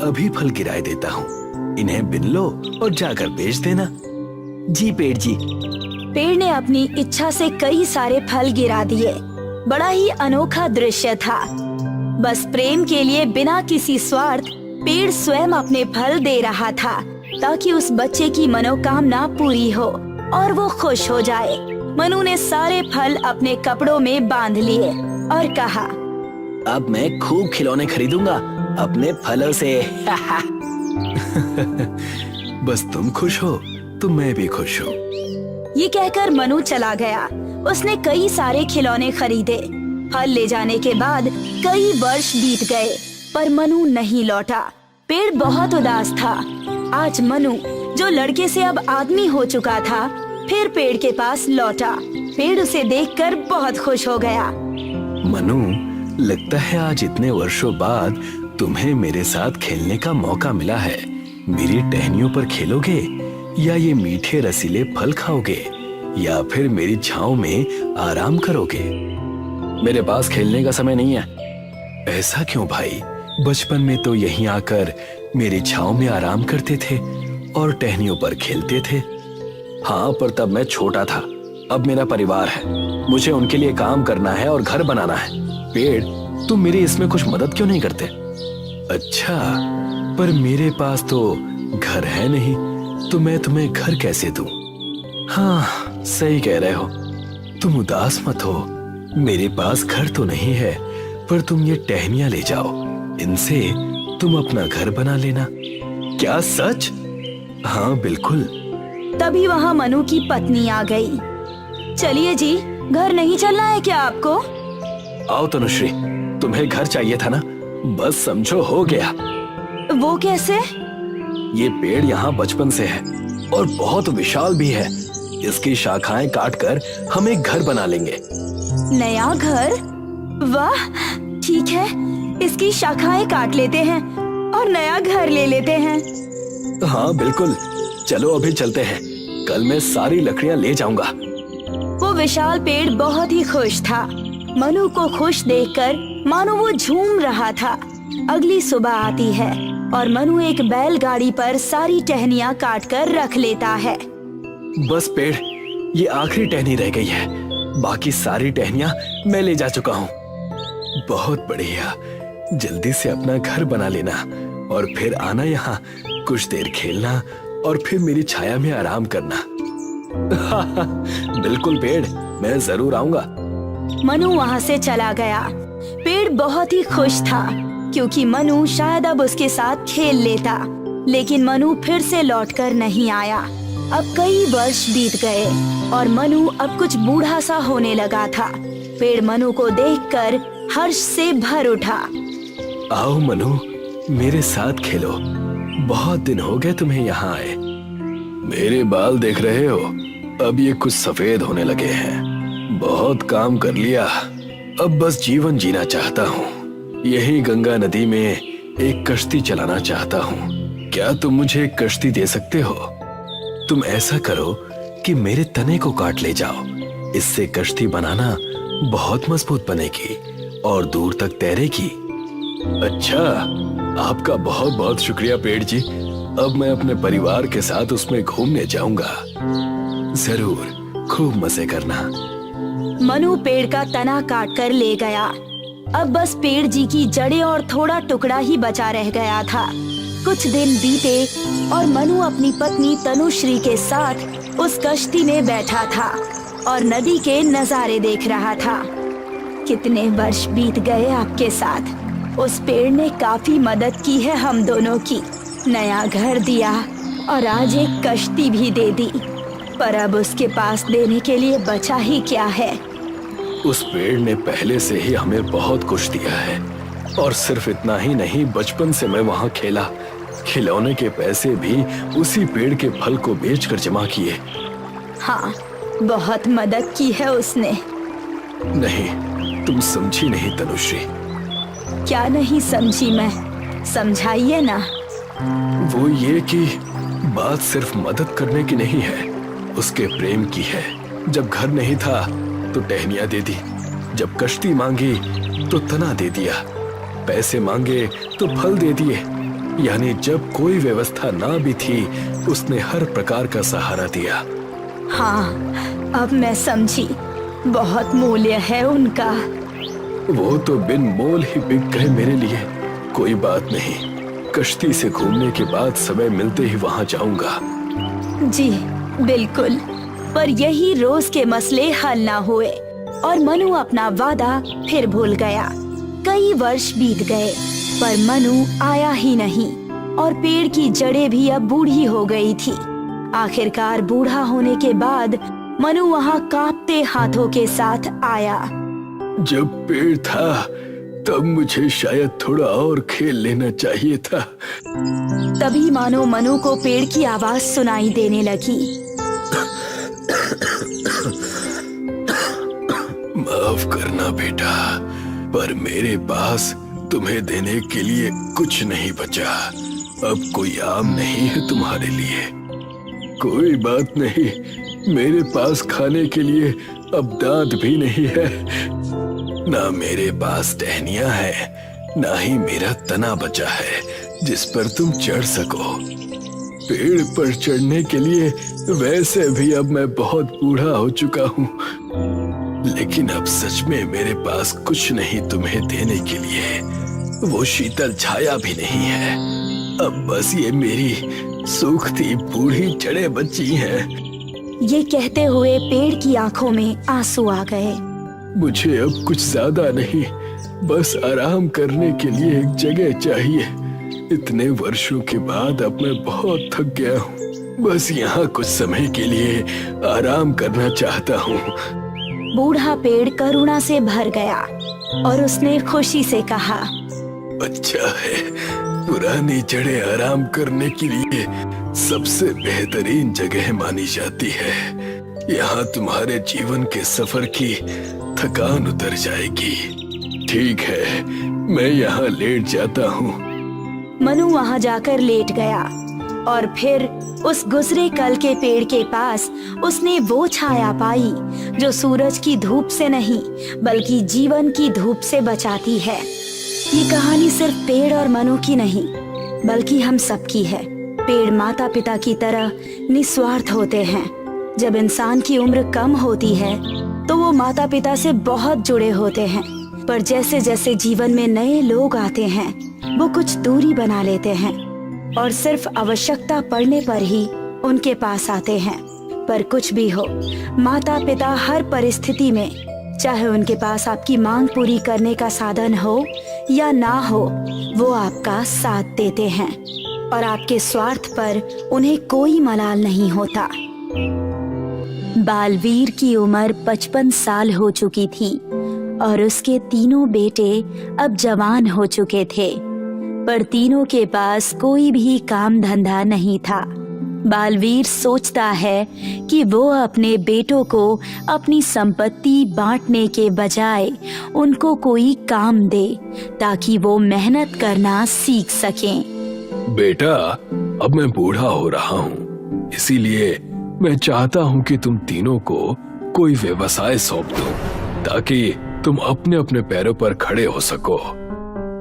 अभी फल गिराए देता हूँ, इन्हें बिन लो और जाकर बेच देना। जी पेड़ जी। पेड़ ने अपनी इच्छा से कई सारे फल गिरा दिए बड़ा ही अनोखा दृश्य था। बस प्रेम के लिए बिना किसी स्वार्थ पेड़ स्वयं अपने फल दे रहा था ताकि उस बच्चे की मनोकामना पूरी हो और वो खुश हो जाए। मनु ने सारे फल अपने कपड़ों में बांध लिए और कहा, अब मैं खूब खिलौने खरीदूंगा अपने फलों से। बस तुम खुश हो तो मैं भी खुश हूँ। ये कहकर मनु चला गया। उसने कई सारे खिलौने खरीदे। फल ले जाने के बाद कई वर्ष बीत गए पर मनु नहीं लौटा। पेड़ बहुत उदास था। आज मनु, जो लड़के से अब आदमी हो चुका था, फिर पेड़ के पास लौटा। पेड़ उसे देखकर बहुत खुश हो गया। मनु, लगता है आज इतने वर्षों बाद तुम्हें मेरे साथ खेलने का मौका मिला है। मेरी टहनियों पर खेलोगे या ये मीठे रसीले फल खाओगे या फिर मेरी छांव में आराम करोगे? मेरे पास खेलने का समय नहीं है। ऐसा क्यों भाई? बचपन में तो यहीं आकर मेरी छांव में आराम करते थे और टहनियों पर खेलते थे। हाँ, पर तब मैं छोटा था। अब मेरा परिवार है, मुझे उनके लिए काम करना है और घर बनाना है। पेड़, तुम मेरी इसमें कुछ मदद क्यों नहीं करते? अच्छा, पर मेरे पास तो घर है नहीं, तो मैं तुम्हें घर कैसे दूं? हाँ, सही कह रहे हो। तुम उदास मत हो। मेरे पास घर तो नहीं है, पर तुम ये टहनियां ले जाओ। इनसे तुम अपना घर बना लेना। क्या सच? हाँ, बिल्कुल। तभी वहाँ मनु की पत्नी आ गई। चलिए जी, घर नहीं चलना है क्या आपको? आओ तनुश्री, तुम्हें घर चाहिए था ना? बस समझो हो गया। वो कैसे? ये पेड़ यहाँ बचपन से है और बहुत विशाल भी है। इसकी शाखाएं काटकर हम एक घर बना लेंगे। नया घर? वाह, ठीक है, इसकी शाखाएं काट लेते हैं और नया घर ले लेते हैं। हाँ बिल्कुल, चलो अभी चलते हैं। कल मैं सारी लकड़ियाँ ले जाऊंगा। वो विशाल पेड़ बहुत ही खुश था। मनु को खुश देखकर मानो वो झूम रहा था। अगली सुबह आती है और मनु एक बैलगाड़ी पर सारी टहनियाँ काट कर रख लेता है। बस पेड़, ये आखिरी टहनी रह गई है। बाकी सारी टहनियाँ मैं ले जा चुका हूँ। बहुत बढ़िया। जल्दी से अपना घर बना लेना और फिर आना यहाँ, कुछ देर खेलना और फिर मेरी छाया में आराम करना। बिल्कुल पेड़, मैं जरूर आऊंगा। मनु वहाँ से चला गया। पेड़ बहुत ही खुश था क्योंकि मनु शायद अब उसके साथ खेल लेता, लेकिन मनु फिर से लौटकर नहीं आया। अब कई वर्ष बीत गए और मनु अब कुछ बूढ़ा सा होने लगा था। पेड़ मनु को देखकर हर्ष से भर उठा। आओ मनु, मेरे साथ खेलो। बहुत दिन हो गए तुम्हें यहाँ आए। मेरे बाल देख रहे हो? अब ये कुछ सफेद होने लगे हैं। बहुत काम कर लिया, अब बस जीवन जीना चाहता हूँ। यही गंगा नदी में एक कश्ती चलाना चाहता हूँ। क्या तुम मुझे एक कश्ती दे सकते हो? तुम ऐसा करो कि मेरे तने को काट ले जाओ। इससे कश्ती बनाना बहुत मजबूत बनेगी और दूर तक तैरेगी। अच्छा, आपका बहुत बहुत शुक्रिया पेड़ जी। अब मैं अपने परिवार के साथ उसमें घूमने जाऊंगा। जरूर, खूब मजे करना। मनु पेड़ का तना काट कर ले गया। अब बस पेड़ जी की जड़ें और थोड़ा टुकड़ा ही बचा रह गया था। कुछ दिन बीते और मनु अपनी पत्नी तनुश्री के साथ उस कश्ती में बैठा था और नदी के नजारे देख रहा था। कितने वर्ष बीत गए आपके साथ। उस पेड़ ने काफी मदद की है हम दोनों की। नया घर दिया और आज एक कश्ती भी दे दी, पर अब उसके पास देने के लिए बचा ही क्या है। उस पेड़ ने पहले से ही हमें बहुत कुछ दिया है और सिर्फ इतना ही नहीं, बचपन से मैं वहाँ खेला। खिलौने के पैसे भी उसी पेड़ के फल को बेचकर जमा किए। हाँ, बहुत मदद की है उसने। नहीं, तुम समझी नहीं तनुश्री। क्या नहीं समझी मैं? समझाइए ना। वो ये कि बात सिर्फ मदद करने की नहीं है, उसके प्रेम की है। जब घर नहीं था तो टहनियां दे दी, जब कश्ती मांगी तो तना दे दिया, पैसे मांगे तो फल दे दिए। यानी जब कोई व्यवस्था ना भी थी, उसने हर प्रकार का सहारा दिया। हाँ, अब मैं समझी। बहुत मूल्य है उनका। वो तो बिन मोल ही बिक गए मेरे लिए। कोई बात नहीं, कश्ती से घूमने के बाद समय मिलते ही वहाँ जाऊंगा। जी बिल्कुल, पर यही रोज के मसले हल ना हुए और मनु अपना वादा फिर भूल गया। कई वर्ष बीत गए पर मनु आया ही नहीं और पेड़ की जड़ें भी अब बूढ़ी हो गई थी। आखिरकार बूढ़ा होने के बाद मनु वहाँ कांपते हाथों के साथ आया। जब पेड़ था तब मुझे शायद थोड़ा और खेल लेना चाहिए था। तभी मानो मनु को पेड़ की आवाज सुनाई देने लगी। माफ करना बेटा, पर मेरे पास तुम्हें देने के लिए कुछ नहीं बचा। अब कोई आम नहीं है तुम्हारे लिए। कोई बात नहीं, मेरे पास खाने के लिए अब दांत भी नहीं है। ना मेरे पास टहनियां है, ना ही मेरा तना बचा है जिस पर तुम चढ़ सको। पेड़ पर चढ़ने के लिए वैसे भी अब मैं बहुत बूढ़ा हो चुका हूँ, लेकिन अब सच में मेरे पास कुछ नहीं तुम्हें देने के लिए। वो शीतल छाया भी नहीं है। अब बस ये मेरी सूखती बूढ़ी जड़ें बची हैं। ये कहते हुए पेड़ की आंखों में आंसू आ गए। मुझे अब कुछ ज्यादा नहीं, बस आराम करने के लिए एक जगह चाहिए। इतने वर्षों के बाद अब मैं बहुत थक गया हूँ। बस यहाँ कुछ समय के लिए आराम करना चाहता हूँ। बूढ़ा पेड़ करुणा से भर गया और उसने खुशी से कहा, अच्छा है, पुरानी जड़ें आराम करने के लिए सबसे बेहतरीन जगह मानी जाती है। यहाँ तुम्हारे जीवन के सफर की थकान उतर जाएगी। ठीक है, मैं यहाँ लेट जाता हूँ। मनु वहाँ जाकर लेट गया और फिर उस गुजरे कल के पेड़ के पास उसने वो छाया पाई जो सूरज की धूप से नहीं बल्कि जीवन की धूप से बचाती है। ये कहानी सिर्फ पेड़ और मनु की नहीं बल्कि हम सबकी है। पेड़ माता पिता की तरह निस्वार्थ होते हैं। जब इंसान की उम्र कम होती है तो वो माता पिता से बहुत जुड़े होते हैं, पर जैसे जैसे जीवन में नए लोग आते हैं वो कुछ दूरी बना लेते हैं और सिर्फ आवश्यकता पड़ने पर ही उनके पास आते हैं। पर कुछ भी हो, माता पिता हर परिस्थिति में, चाहे उनके पास आपकी मांग पूरी करने का साधन हो या ना हो, वो आपका साथ देते हैं और आपके स्वार्थ पर उन्हें कोई मलाल नहीं होता। बालवीर की उम्र 55 साल हो चुकी थी और उसके तीनों बेटे अब जवान हो चुके थे, पर तीनों के पास कोई भी काम धंधा नहीं था। बालवीर सोचता है कि वो अपने बेटों को अपनी संपत्ति बांटने के बजाय उनको कोई काम दे ताकि वो मेहनत करना सीख सकें। बेटा, अब मैं बूढ़ा हो रहा हूँ, इसीलिए मैं चाहता हूँ कि तुम तीनों को कोई व्यवसाय सौंप दो ताकि तुम अपने अपने पैरों पर खड़े हो सको।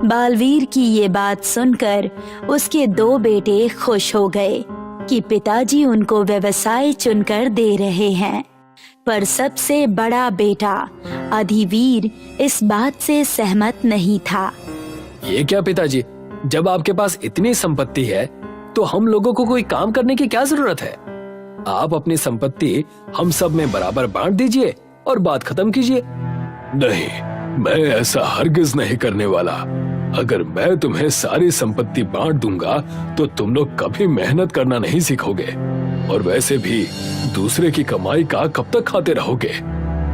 बालवीर की ये बात सुनकर उसके दो बेटे खुश हो गए कि पिताजी उनको व्यवसाय चुनकर दे रहे हैं, पर सबसे बड़ा बेटा अधिवीर इस बात से सहमत नहीं था। ये क्या पिताजी, जब आपके पास इतनी संपत्ति है तो हम लोगों को कोई काम करने की क्या जरूरत है? आप अपनी संपत्ति हम सब में बराबर बांट दीजिए और बात खत्म कीजिए। नहीं, मैं ऐसा हरगिज नहीं करने वाला। अगर मैं तुम्हें सारी संपत्ति बांट दूंगा तो तुम लोग कभी मेहनत करना नहीं सीखोगे और वैसे भी दूसरे की कमाई का कब तक खाते रहोगे?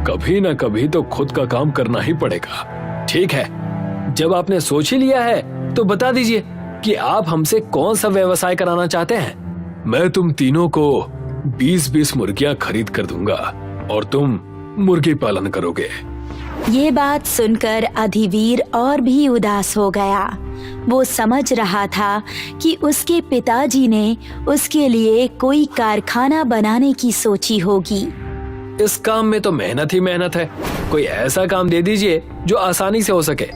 कभी ना कभी तो खुद का काम करना ही पड़ेगा। ठीक है, जब आपने सोच ही लिया है तो बता दीजिए कि आप हमसे कौन सा व्यवसाय कराना चाहते हैं। मैं तुम तीनों को 20-20 मुर्गियां खरीद कर दूंगा और तुम मुर्गी पालन करोगे। ये बात सुनकर अधिवीर और भी उदास हो गया। वो समझ रहा था कि उसके पिताजी ने उसके लिए कोई कारखाना बनाने की सोची होगी। इस काम में तो मेहनत ही मेहनत है, कोई ऐसा काम दे दीजिए जो आसानी से हो सके।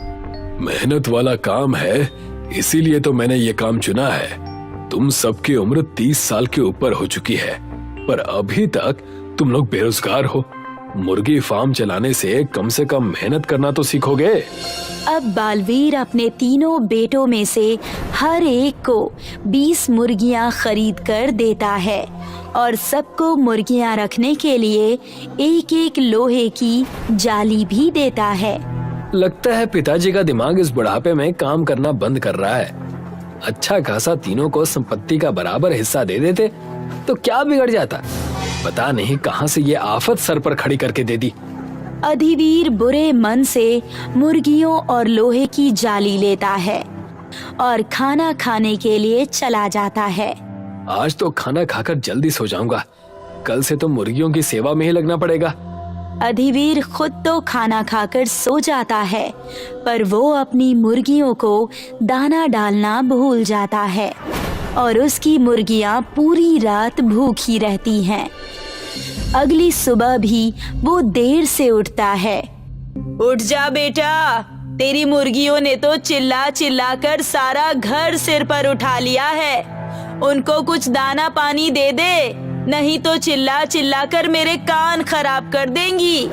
मेहनत वाला काम है, इसीलिए तो मैंने ये काम चुना है। तुम सबकी उम्र 30 साल के ऊपर हो चुकी है, पर अभी तक तुम लोग बेरोजगार हो। मुर्गी फार्म चलाने से कम मेहनत करना तो सीखोगे। अब बालवीर अपने तीनों बेटों में से हर एक को 20 मुर्गियां खरीद कर देता है और सबको मुर्गियां रखने के लिए एक एक लोहे की जाली भी देता है। लगता है पिताजी का दिमाग इस बुढ़ापे में काम करना बंद कर रहा है। अच्छा खासा तीनों को संपत्ति का बराबर हिस्सा दे देते तो क्या बिगड़ जाता। पता नहीं कहां से ये आफत सर पर खड़ी करके दे दी। अधिवीर बुरे मन से मुर्गियों और लोहे की जाली लेता है और खाना खाने के लिए चला जाता है। आज तो खाना खाकर जल्दी सो जाऊंगा, कल से तो मुर्गियों की सेवा में ही लगना पड़ेगा। अधिवीर खुद तो खाना खाकर सो जाता है, पर वो अपनी मुर्गियों को दाना डालना भूल जाता है और उसकी मुर्गियां पूरी रात भूखी रहती हैं। अगली सुबह भी वो देर से उठता है। उठ जा बेटा, तेरी मुर्गियों ने तो चिल्ला चिल्ला कर सारा घर सिर पर उठा लिया है। उनको कुछ दाना पानी दे दे, नहीं तो चिल्ला चिल्ला कर मेरे कान खराब कर देंगी।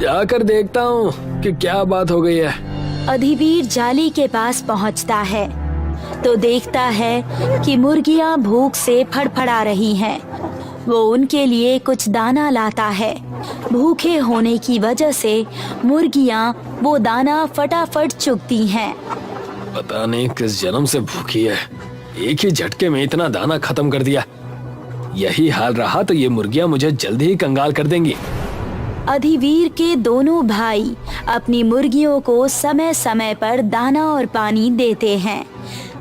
जाकर देखता हूँ कि क्या बात हो गई है। अधिवीर जाली के पास पहुँचता है तो देखता है कि मुर्गियां भूख से फड़फड़ा रही हैं। वो उनके लिए कुछ दाना लाता है। भूखे होने की वजह से मुर्गियां वो दाना फटाफट चुगती हैं। पता नहीं किस जन्म से भूखी है, एक ही झटके में इतना दाना खत्म कर दिया। यही हाल रहा तो ये मुर्गियां मुझे जल्दी ही कंगाल कर देंगी। अधिवीर के दोनों भाई अपनी मुर्गियों को समय समय पर दाना और पानी देते हैं,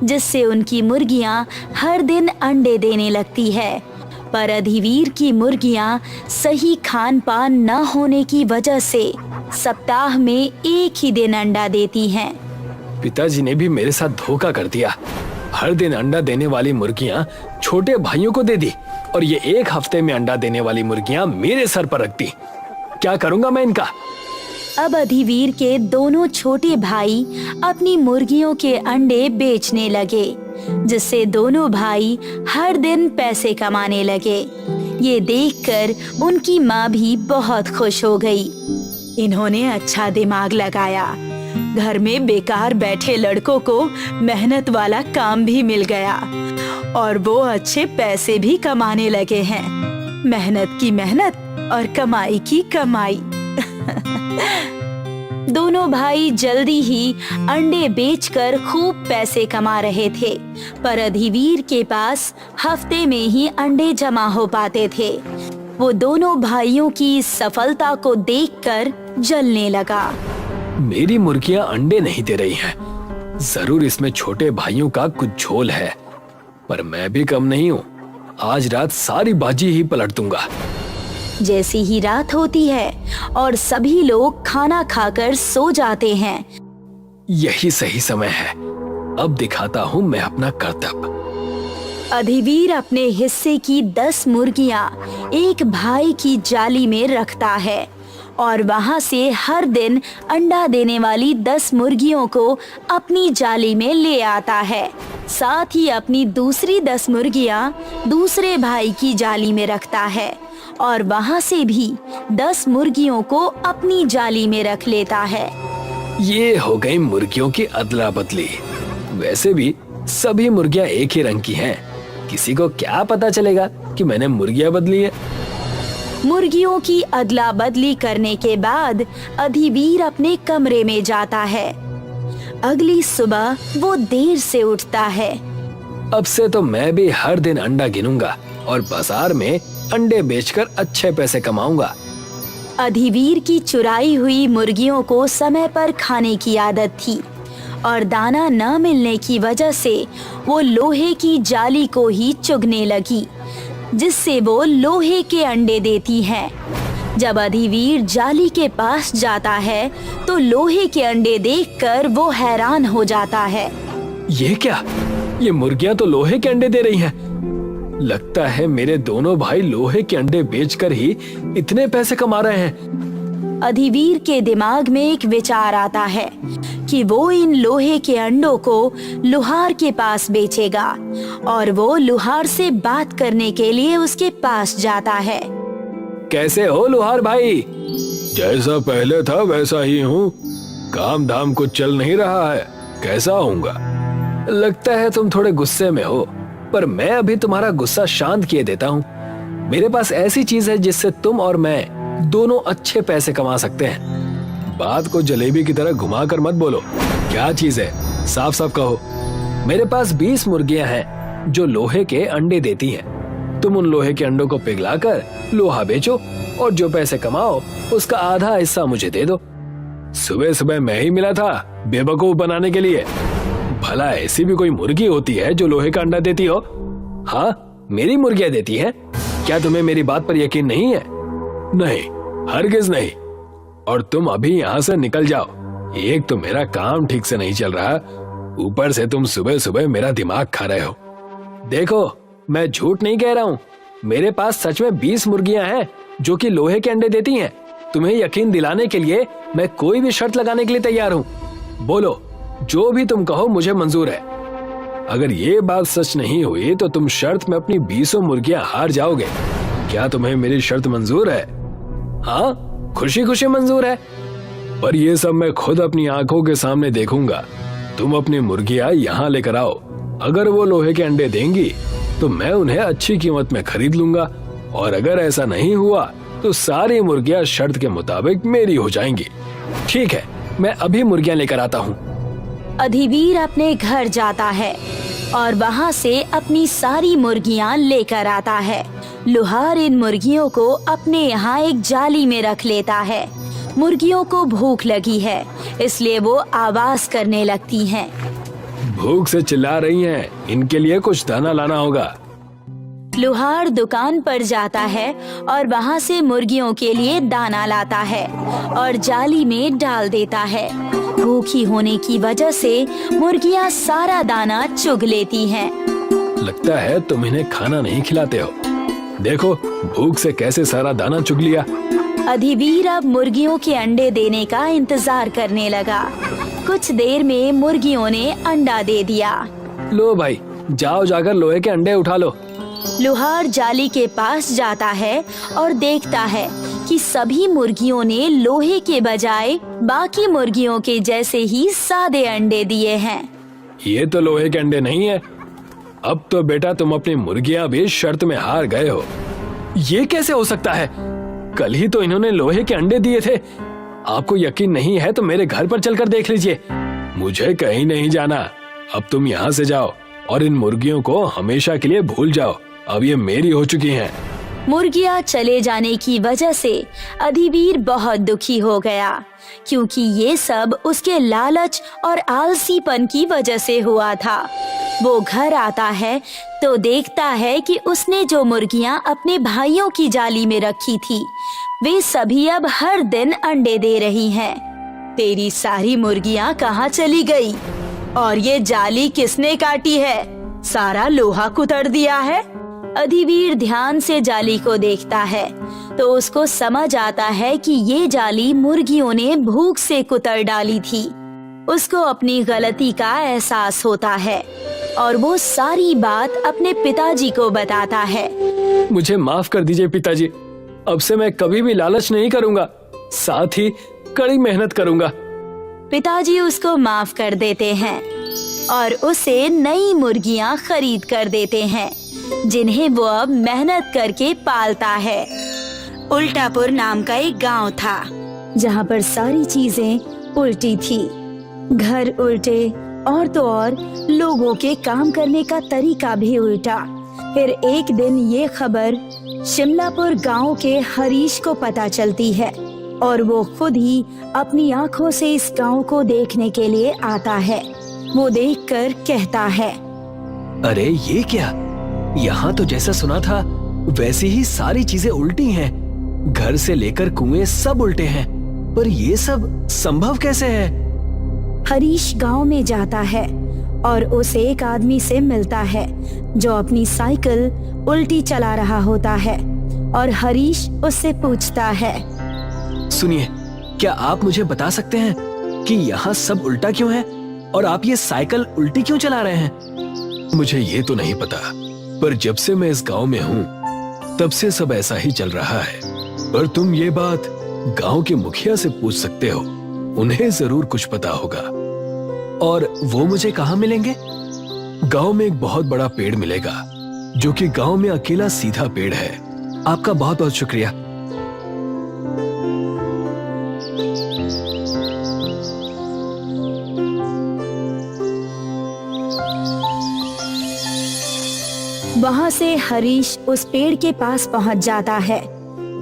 जिससे उनकी मुर्गियां हर दिन अंडे देने लगती है। पर अधिवीर की मुर्गियां सही खान पान न होने की वजह से सप्ताह में एक ही दिन अंडा देती हैं। पिताजी ने भी मेरे साथ धोखा कर दिया। हर दिन अंडा देने वाली मुर्गियां छोटे भाइयों को दे दी और ये एक हफ्ते में अंडा देने वाली मुर्गियां मेरे सर पर रख दी। क्या करूंगा मैं इनका। अब अधिवीर के दोनों छोटे भाई अपनी मुर्गियों के अंडे बेचने लगे, जिससे दोनों भाई हर दिन पैसे कमाने लगे। ये देखकर उनकी माँ भी बहुत खुश हो गई। इन्होंने अच्छा दिमाग लगाया। घर में बेकार बैठे लड़कों को मेहनत वाला काम भी मिल गया और वो अच्छे पैसे भी कमाने लगे हैं। मेहनत की मेहनत और कमाई की कमाई। दोनों भाई जल्दी ही अंडे बेचकर खूब पैसे कमा रहे थे, पर अधिवीर के पास हफ्ते में ही अंडे जमा हो पाते थे। वो दोनों भाइयों की सफलता को देखकर जलने लगा। मेरी मुर्गियां अंडे नहीं दे रही हैं। जरूर इसमें छोटे भाइयों का कुछ झोल है, पर मैं भी कम नहीं हूँ। आज रात सारी बाजी ही पलट दूंगा। जैसी ही रात होती है और सभी लोग खाना खाकर सो जाते हैं, यही सही समय है। अब दिखाता हूँ मैं अपना कर्तव्य। अधिवीर अपने हिस्से की 10 मुर्गियां एक भाई की जाली में रखता है और वहां से हर दिन अंडा देने वाली 10 मुर्गियों को अपनी जाली में ले आता है। साथ ही अपनी दूसरी 10 मुर्गियां दूसरे भाई की जाली में रखता है और वहां से भी 10 मुर्गियों को अपनी जाली में रख लेता है। ये हो गई मुर्गियों की अदला बदली। वैसे भी सभी मुर्गियां एक ही रंग की हैं। किसी को क्या पता चलेगा कि मैंने मुर्गियां बदली है। मुर्गियों की अदला बदली करने के बाद अधिवीर अपने कमरे में जाता है। अगली सुबह वो देर से उठता है। अब से तो मैं भी हर दिन अंडा गिनूंगा और बाजार में अंडे बेचकर अच्छे पैसे कमाऊंगा। अधिवीर की चुराई हुई मुर्गियों को समय पर खाने की आदत थी और दाना न मिलने की वजह से वो लोहे की जाली को ही चुगने लगी, जिससे वो लोहे के अंडे देती हैं। जब अधिवीर जाली के पास जाता है तो लोहे के अंडे देखकर वो हैरान हो जाता है। ये क्या? ये मुर्गियां तो लोहे के अंडे दे रही हैं। लगता है मेरे दोनों भाई लोहे के अंडे बेचकर ही इतने पैसे कमा रहे हैं। अधिवीर के दिमाग में एक विचार आता है कि वो इन लोहे के अंडों को लुहार के पास बेचेगा और वो लुहार से बात करने के लिए उसके पास जाता है। कैसे हो लोहार भाई? जैसा पहले था वैसा ही हूँ। काम धाम कुछ चल नहीं रहा है, कैसा होऊंगा? लगता है तुम थोड़े गुस्से में हो, पर मैं अभी तुम्हारा गुस्सा शांत किए देता हूँ। मेरे पास ऐसी चीज है जिससे तुम और मैं दोनों अच्छे पैसे कमा सकते हैं। बात को जलेबी की तरह घुमाकर मत बोलो। क्या चीज है, साफ साफ कहो। मेरे पास 20 मुर्गियां हैं जो लोहे के अंडे देती हैं। तुम उन लोहे के अंडों को पिघलाकर लोहा बेचो और जो पैसे कमाओ उसका आधा हिस्सा मुझे दे दो। सुबह सुबह मैं ही मिला था बेवकूफ बनाने के लिए। भला ऐसी भी कोई मुर्गी होती है जो लोहे का अंडा देती हो? हाँ, मेरी मुर्गियां देती हैं। क्या तुम्हें मेरी बात पर यकीन नहीं है? नहीं, हरगिज नहीं। और तुम अभी यहाँ से निकल जाओ। एक तो मेरा काम ठीक से नहीं चल रहा, ऊपर से तुम सुबह सुबह मेरा दिमाग खा रहे हो। देखो, मैं झूठ नहीं कह रहा हूँ। मेरे पास सच में 20 मुर्गियां हैं जो कि लोहे के अंडे देती हैं। तुम्हें यकीन दिलाने के लिए मैं कोई भी शर्त लगाने के लिए तैयार हूँ। बोलो, जो भी तुम कहो मुझे मंजूर है। अगर ये बात सच नहीं हुई तो तुम शर्त में अपनी 20 मुर्गियां हार जाओगे। क्या तुम्हें मेरी शर्त मंजूर है? हाँ, खुशी खुशी मंजूर है। पर ये सब मैं खुद अपनी आंखों के सामने देखूंगा। तुम अपनी मुर्गियां यहाँ लेकर आओ। अगर वो लोहे के अंडे देंगी तो मैं उन्हें अच्छी कीमत में खरीद लूंगा, और अगर ऐसा नहीं हुआ तो सारी मुर्गियां शर्त के मुताबिक मेरी हो जाएंगी। ठीक है, मैं अभी मुर्गियां लेकर आता हूँ। अधिवीर अपने घर जाता है और वहाँ से अपनी सारी मुर्गियाँ लेकर आता है। लोहार इन मुर्गियों को अपने यहाँ एक जाली में रख लेता है। मुर्गियों को भूख लगी है, इसलिए वो आवाज करने लगती हैं। भूख से चिल्ला रही हैं, इनके लिए कुछ दाना लाना होगा। लोहार दुकान पर जाता है और वहाँ से मुर्गियों के लिए दाना लाता है और जाली में डाल देता है। भूखी होने की वजह से मुर्गियाँ सारा दाना चुग लेती हैं। लगता है तुम इन्हें खाना नहीं खिलाते हो। देखो, भूख से कैसे सारा दाना चुग लिया। अधिवीर अब मुर्गियों के अंडे देने का इंतजार करने लगा। कुछ देर में मुर्गियों ने अंडा दे दिया। लो भाई, जाओ जाकर लोहे के अंडे उठा लो। लोहार जाली के पास जाता है और देखता है कि सभी मुर्गियों ने लोहे के बजाय बाकी मुर्गियों के जैसे ही सादे अंडे दिए हैं। ये तो लोहे के अंडे नहीं है। अब तो बेटा तुम अपनी मुर्गियां भी शर्त में हार गए हो। ये कैसे हो सकता है? कल ही तो इन्होंने लोहे के अंडे दिए थे। आपको यकीन नहीं है तो मेरे घर पर चलकर देख लीजिए। मुझे कहीं नहीं जाना। अब तुम यहाँ से जाओ और इन मुर्गियों को हमेशा के लिए भूल जाओ। अब ये मेरी हो चुकी हैं। मुर्गियाँ चले जाने की वजह से अधिवीर बहुत दुखी हो गया, क्योंकि ये सब उसके लालच और आलसीपन की वजह से हुआ था। वो घर आता है तो देखता है कि उसने जो मुर्गियाँ अपने भाइयों की जाली में रखी थी, वे सभी अब हर दिन अंडे दे रही हैं। तेरी सारी मुर्गियाँ कहाँ चली गई? और ये जाली किसने काटी है? सारा लोहा कुतर दिया है। अधिवीर ध्यान से जाली को देखता है तो उसको समझ आता है कि ये जाली मुर्गियों ने भूख से कुतर डाली थी। उसको अपनी गलती का एहसास होता है और वो सारी बात अपने पिताजी को बताता है। मुझे माफ कर दीजिए पिताजी। अब से मैं कभी भी लालच नहीं करूंगा, साथ ही कड़ी मेहनत करूंगा। पिताजी उसको माफ कर देते हैं और उसे नई मुर्गियां खरीद कर देते हैं, जिन्हें वो अब मेहनत करके पालता है। उल्टापुर नाम का एक गांव था, जहां पर सारी चीजें उल्टी थी। घर उल्टे और तो और लोगों के काम करने का तरीका भी उल्टा। फिर एक दिन ये खबर शिमलापुर गांव के हरीश को पता चलती है और वो खुद ही अपनी आंखों से इस गांव को देखने के लिए आता है। वो देखकर कहता है, अरे ये क्या? यहाँ तो जैसा सुना था वैसी ही सारी चीजें उल्टी हैं। घर से लेकर कुएं सब उल्टे हैं, पर ये सब संभव कैसे है? हरीश गांव में जाता है और उसे एक आदमी से मिलता है जो अपनी साइकिल उल्टी चला रहा होता है और हरीश उससे पूछता है, सुनिए, क्या आप मुझे बता सकते हैं कि यहाँ सब उल्टा क्यों है और आप ये साइकिल उल्टी क्यों चला रहे हैं? मुझे ये तो नहीं पता, पर जब से मैं इस गांव में हूँ तब से सब ऐसा ही चल रहा है। पर तुम ये बात गांव के मुखिया से पूछ सकते हो, उन्हें जरूर कुछ पता होगा। और वो मुझे कहाँ मिलेंगे? गांव में एक बहुत बड़ा पेड़ मिलेगा, जो कि गांव में अकेला सीधा पेड़ है। आपका बहुत बहुत शुक्रिया। वहां से हरीश उस पेड़ के पास पहुंच जाता है,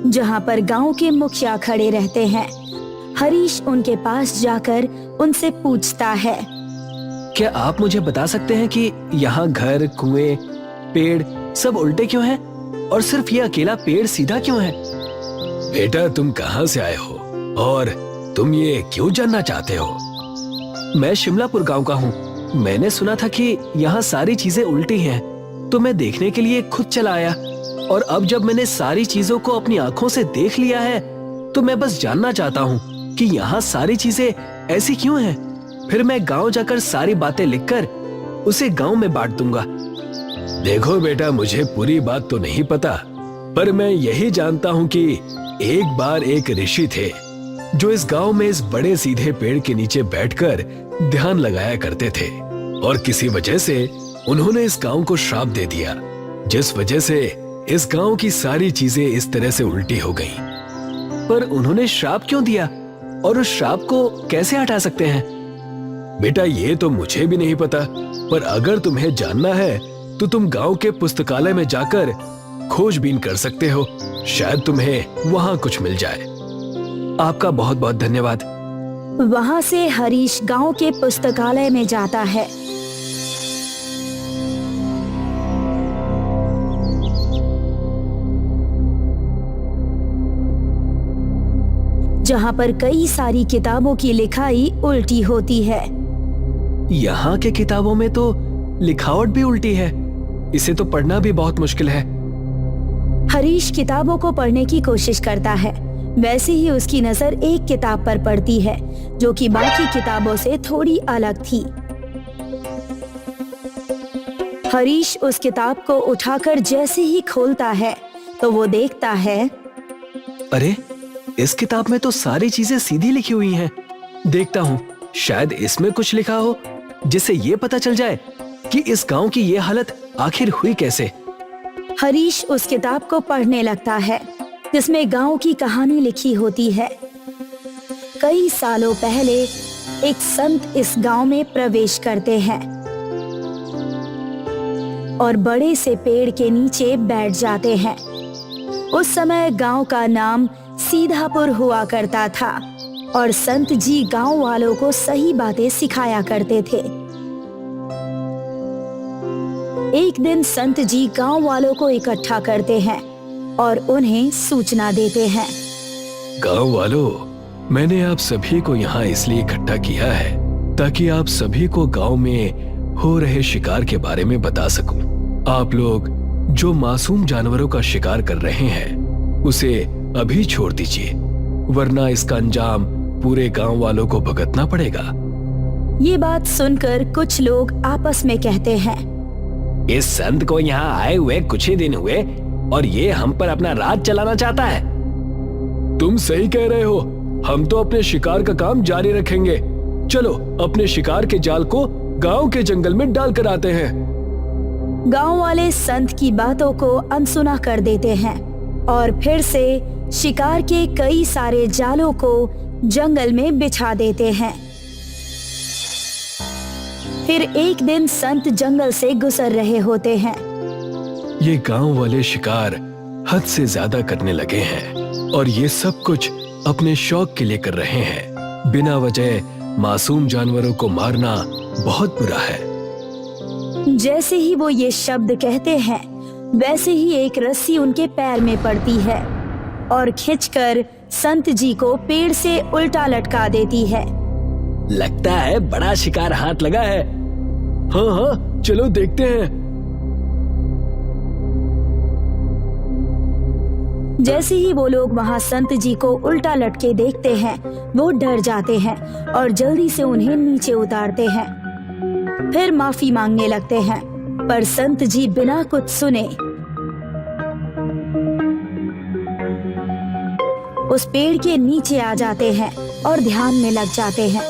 जहां पर गांव के मुखिया खड़े रहते हैं। हरीश उनके पास जाकर उनसे पूछता है, क्या आप मुझे बता सकते हैं कि यहाँ घर, कुएं, पेड़ सब उल्टे क्यों हैं? और सिर्फ ये अकेला पेड़ सीधा क्यों है? बेटा, तुम कहाँ से आए हो और तुम ये क्यों जानना चाहते हो? मैं शिमलापुर गांव का हूँ। मैंने सुना था कि यहाँ सारी चीजें उल्टी हैं, तो मैं देखने के लिए खुद चला आया। और अब जब मैंने सारी चीजों को अपनी आंखों से देख लिया है, तो मैं बस जानना चाहता हूँ कि यहाँ सारी चीजें ऐसी क्यों हैं। फिर मैं गांव जाकर सारी बातें लिखकर उसे गांव में बांट दूंगा। देखो बेटा, मुझे पूरी बात तो नहीं पता, पर मैं यही जानता हूँ कि एक बार एक ऋषि थे जो इस गांव में इस बड़े सीधे पेड़ के नीचे बैठकर ध्यान लगाया करते थे, और किसी वजह से उन्होंने इस गांव को श्राप दे दिया, जिस वजह से इस गांव की सारी चीजें इस तरह से उल्टी हो गईं। पर उन्होंने श्राप क्यों दिया और उस श्राप को कैसे हटा सकते हैं? बेटा, ये तो मुझे भी नहीं पता, पर अगर तुम्हें जानना है तो तुम गांव के पुस्तकालय में जाकर खोजबीन कर सकते हो। शायद तुम्हें वहां कुछ मिल जाए। आपका बहुत बहुत धन्यवाद। वहां से हरीश गांव के पुस्तकालय में जाता है। जहां पर कई सारी किताबों की लिखाई उल्टी होती है। यहाँ के किताबों में तो लिखावट भी उल्टी है। इसे तो पढ़ना भी बहुत मुश्किल है। हरीश किताबों को पढ़ने की कोशिश करता है। वैसे ही उसकी नजर एक किताब पर पड़ती है, जो कि बाकी किताबों से थोड़ी अलग थी। हरीश उस किताब को उठाकर जैसे ही खोलता है, तो वो देखता है, अरे, इस किताब में तो सारी चीजें सीधी लिखी हुई हैं। देखता हूँ, शायद इसमें कुछ लिखा हो जिससे ये पता चल जाए कि इस गांव की ये हालत आखिर हुई कैसे। हरीश उस किताब को पढ़ने लगता है, जिसमें गांव की कहानी लिखी होती है। कई सालों पहले एक संत इस गांव में प्रवेश करते हैं और बड़े से पेड़ के नीचे बैठ जाते हैं। उस समय गांव का नाम सीधापुर हुआ करता था और संत जी गांव वालों को सही बातें सिखाया करते थे। एक दिन संत जी गांव वालों को इकट्ठा करते हैं और उन्हें सूचना देते हैं। गांव वालों, मैंने आप सभी को यहाँ इसलिए इकट्ठा किया है ताकि आप सभी को गांव में हो रहे शिकार के बारे में बता सकूं। आप लोग जो मासूम जानवरों का शिकार कर रहे हैं, उसे अभी छोड़ दीजिए, वरना इसका अंजाम पूरे गांव वालों को भुगतना पड़ेगा। ये बात सुनकर कुछ लोग आपस में कहते हैं, इस संत को यहाँ आए हुए कुछ ही दिन हुए और ये हम पर अपना राज चलाना चाहता है। तुम सही कह रहे हो, हम तो अपने शिकार का काम जारी रखेंगे। चलो अपने शिकार के जाल को गांव के जंगल में डाल कर आते हैं। गांव वाले संत की बातों को अनसुना कर देते हैं और फिर से शिकार के कई सारे जालों को जंगल में बिछा देते हैं। फिर एक दिन संत जंगल से गुजर रहे होते हैं। ये गांव वाले शिकार हद से ज्यादा करने लगे हैं और ये सब कुछ अपने शौक के लिए कर रहे हैं। बिना वजह मासूम जानवरों को मारना बहुत बुरा है। जैसे ही वो ये शब्द कहते हैं, वैसे ही एक रस्सी उनके पैर में पड़ती है और खींचकर संत जी को पेड़ से उल्टा लटका देती है। लगता है बड़ा शिकार हाथ लगा है। हाँ हाँ, चलो देखते हैं। जैसे ही वो लोग वहाँ संत जी को उल्टा लटके देखते हैं, वो डर जाते हैं और जल्दी से उन्हें नीचे उतारते हैं। फिर माफी मांगने लगते हैं, पर संत जी बिना कुछ सुने उस पेड़ के नीचे आ जाते हैं और ध्यान में लग जाते हैं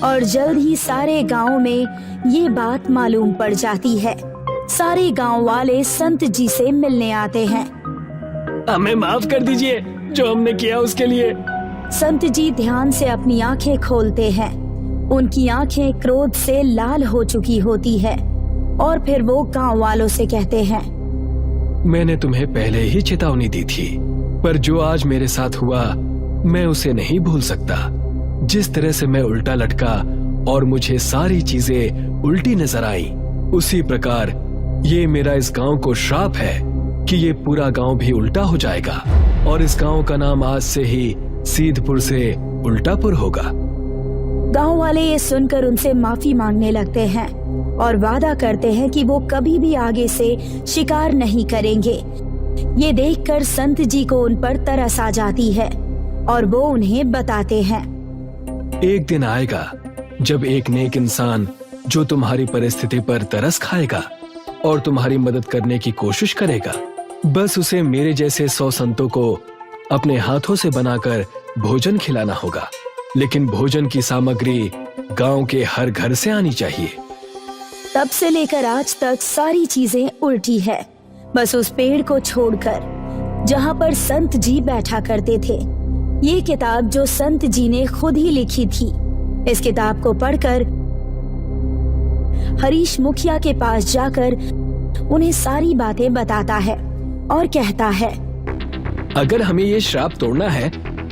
और जल्द ही सारे गांव में ये बात मालूम पड़ जाती है। सारे गांव वाले संत जी से मिलने आते हैं। हमें माफ कर दीजिए जो हमने किया उसके लिए। संत जी ध्यान से अपनी आंखें खोलते हैं। उनकी आंखें क्रोध से लाल हो चुकी होती है और फिर वो गांव वालों से कहते हैं, मैंने तुम्हें पहले ही चेतावनी दी थी, पर जो आज मेरे साथ हुआ मैं उसे नहीं भूल सकता। जिस तरह से मैं उल्टा लटका और मुझे सारी चीजें उल्टी नजर आई, उसी प्रकार ये मेरा इस गांव को श्राप है कि ये पूरा गांव भी उल्टा हो जाएगा और इस गांव का नाम आज से ही सीधपुर से उल्टापुर होगा। गांव वाले ये सुनकर उनसे माफी मांगने लगते हैं और वादा करते हैं कि वो कभी भी आगे से शिकार नहीं करेंगे। ये देखकर संत जी को उन पर तरस आ जाती है और वो उन्हें बताते हैं, एक दिन आएगा जब एक नेक इंसान जो तुम्हारी परिस्थिति पर तरस खाएगा और तुम्हारी मदद करने की कोशिश करेगा, बस उसे मेरे जैसे 100 संतों को अपने हाथों से बनाकर भोजन खिलाना होगा। लेकिन भोजन की सामग्री गांव के हर घर से आनी चाहिए। तब से लेकर आज तक सारी चीजें उल्टी है, बस उस पेड़ को छोड़कर जहाँ पर संत जी बैठा करते थे। ये किताब जो संत जी ने खुद ही लिखी थी, इस किताब को पढ़कर हरीश मुखिया के पास जाकर उन्हें सारी बातें बताता है और कहता है, अगर हमें ये श्राप तोड़ना है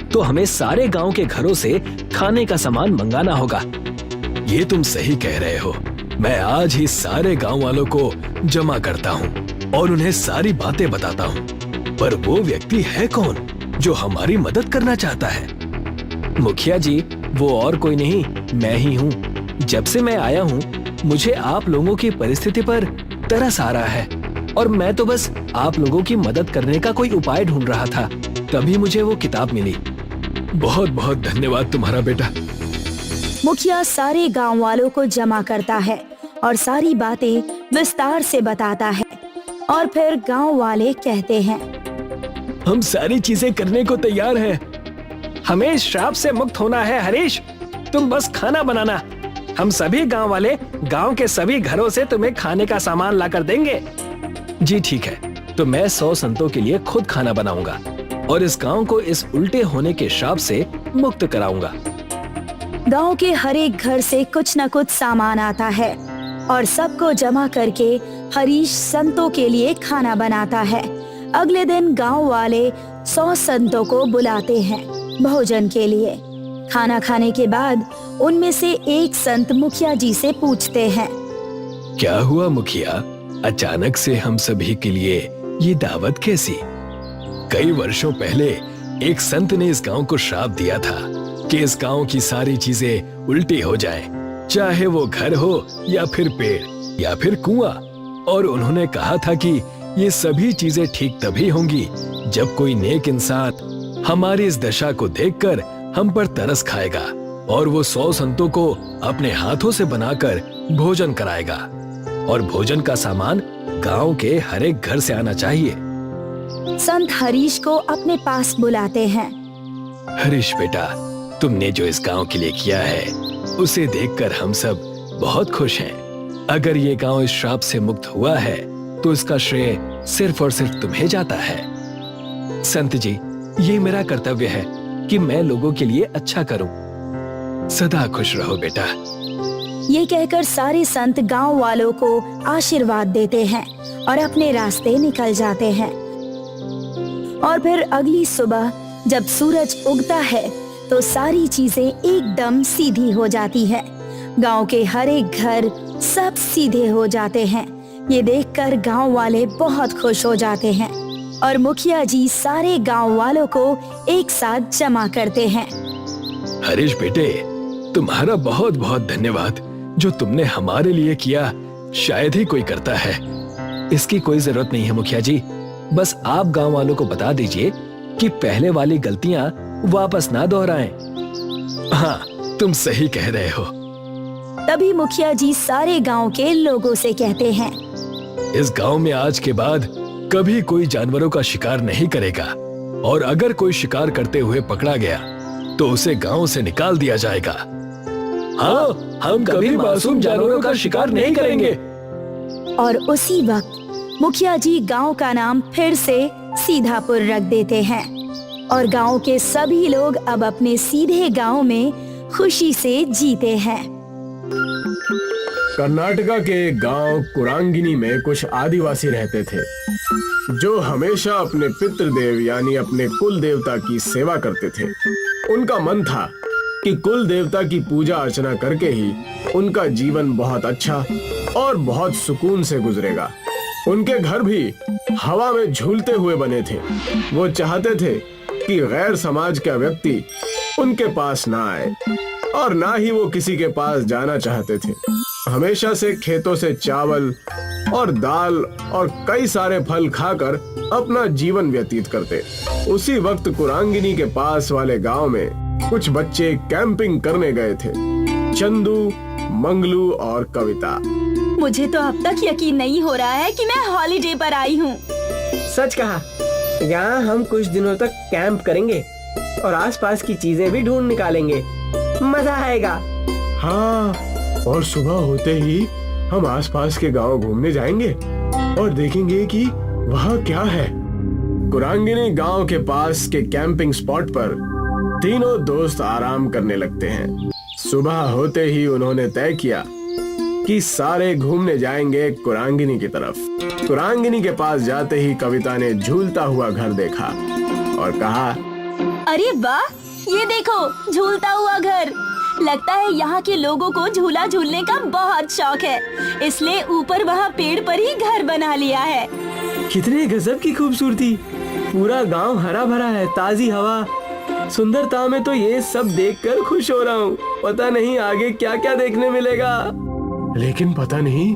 तो हमें सारे गांव के घरों से खाने का सामान मंगाना होगा। ये तुम सही कह रहे हो। मैं आज ही सारे गांव वालों को जमा करता हूँ और उन्हें सारी बातें बताता हूँ। पर वो व्यक्ति है कौन जो हमारी मदद करना चाहता है? मुखिया जी, वो और कोई नहीं, मैं ही हूँ। जब से मैं आया हूँ मुझे आप लोगों की परिस्थिति पर तरस आ रहा है और मैं तो बस आप लोगों की मदद करने का कोई उपाय ढूंढ रहा था, तभी मुझे वो किताब मिली। बहुत बहुत धन्यवाद तुम्हारा बेटा। मुखिया सारे गांव वालों को जमा करता है और सारी बातें विस्तार से बताता है और फिर गांव वाले कहते हैं, हम सारी चीजें करने को तैयार हैं। हमें इस श्राप से मुक्त होना है हरीश, तुम बस खाना बनाना। हम सभी गांव वाले गांव के सभी घरों से तुम्हें खाने का सामान ला कर देंगे। जी ठीक है, तो मैं 100 संतों के लिए खुद खाना बनाऊंगा और इस गांव को इस उल्टे होने के श्राप से मुक्त कराऊंगा। गांव के हर एक घर से कुछ न कुछ सामान आता है और सबको जमा करके हरीश संतों के लिए खाना बनाता है। अगले दिन गांव वाले 100 संतों को बुलाते हैं भोजन के लिए। खाना खाने के बाद उनमें से एक संत मुखिया जी से पूछते हैं, क्या हुआ मुखिया, अचानक से हम सभी के लिए ये दावत कैसी? कई वर्षों पहले एक संत ने इस गांव को श्राप दिया था कि इस गांव की सारी चीजें उल्टी हो जाएं, चाहे वो घर हो या फिर पेड़ या फिर कुआं। और उन्होंने कहा था कि ये सभी चीजें ठीक तभी होंगी जब कोई नेक इंसान हमारी इस दशा को देखकर हम पर तरस खाएगा और वो 100 संतों को अपने हाथों से बनाकर भोजन कराएगा और भोजन का सामान गांव के हर एक घर से आना चाहिए। संत हरीश को अपने पास बुलाते हैं। हरीश बेटा, तुमने जो इस गांव के लिए किया है उसे देखकर हम सब बहुत खुश हैं। अगर ये गांव इस श्राप से मुक्त हुआ है तो इसका श्रेय सिर्फ और सिर्फ तुम्हें जाता है। संत जी, ये मेरा कर्तव्य है कि मैं लोगों के लिए अच्छा करूं। सदा खुश रहो बेटा। ये कहकर सारे संत गांव वालों को आशीर्वाद देते हैं और अपने रास्ते निकल जाते हैं। और फिर अगली सुबह जब सूरज उगता है तो सारी चीजें एकदम सीधी हो जाती है। गांव के हर एक घर सब सीधे हो जाते हैं। ये देखकर गांव वाले बहुत खुश हो जाते हैं और मुखिया जी सारे गांव वालों को एक साथ जमा करते हैं। हरीश बेटे, तुम्हारा बहुत बहुत धन्यवाद। जो तुमने हमारे लिए किया शायद ही कोई करता है। इसकी कोई जरूरत नहीं है मुखिया जी, बस आप गांव वालों को बता दीजिए कि पहले वाली गलतियां वापस ना दोहराएं। हाँ, तुम सही कह रहे हो। तभी मुखिया जी सारे गांव के लोगों से कहते हैं, इस गांव में आज के बाद कभी कोई जानवरों का शिकार नहीं करेगा और अगर कोई शिकार करते हुए पकड़ा गया तो उसे गांव से निकाल दिया जाएगा। हाँ, हम कभी मासूम जानवरों का शिकार नहीं करेंगे। और उसी वक्त मुखिया जी गांव का नाम फिर से सीधापुर रख देते हैं और गांव के सभी लोग अब अपने सीधे गांव में खुशी से जीते हैं। कर्नाटका के गांव कुरांगिनी में कुछ आदिवासी रहते थे जो हमेशा अपने पितृदेव यानी अपने कुल देवता की सेवा करते थे। उनका मन था कि कुल देवता की पूजा अर्चना करके ही उनका जीवन बहुत अच्छा और बहुत सुकून से गुजरेगा। उनके घर भी हवा में झूलते हुए बने थे। वो चाहते थे कि गैर समाज का व्यक्ति उनके पास ना आए और ना ही वो किसी के पास जाना चाहते थे। हमेशा से खेतों से चावल और दाल और कई सारे फल खाकर अपना जीवन व्यतीत करते। उसी वक्त कुरांगिनी के पास वाले गांव में कुछ बच्चे कैंपिंग करने गए थे, चंदू, मंगलू और कविता। मुझे तो अब तक यकीन नहीं हो रहा है कि मैं हॉलिडे पर आई हूँ। सच कहा, यहाँ हम कुछ दिनों तक कैंप करेंगे और आसपास की चीजें भी ढूंढ निकालेंगे। मजा आएगा। हाँ, और सुबह होते ही हम आसपास के गांव घूमने जाएंगे और देखेंगे कि वहाँ क्या है। कुरांगिनी गांव के पास के कैंपिंग स्पॉट पर तीनों दोस्त आराम करने लगते हैं। सुबह होते ही उन्होंने तय किया कि सारे घूमने जाएंगे कुरांगिनी की तरफ। कुरांगिनी के पास जाते ही कविता ने झूलता हुआ घर देखा और कहा, अरे वाह, ये देखो झूलता हुआ घर। लगता है यहाँ के लोगों को झूला झूलने का बहुत शौक है, इसलिए ऊपर वहाँ पेड़ पर ही घर बना लिया है। कितने गजब की खूबसूरती। पूरा गांव हरा भरा है, ताजी हवा, सुंदरता में तो ये सब देखकर खुश हो रहा हूँ। पता नहीं आगे क्या क्या देखने मिलेगा। लेकिन पता नहीं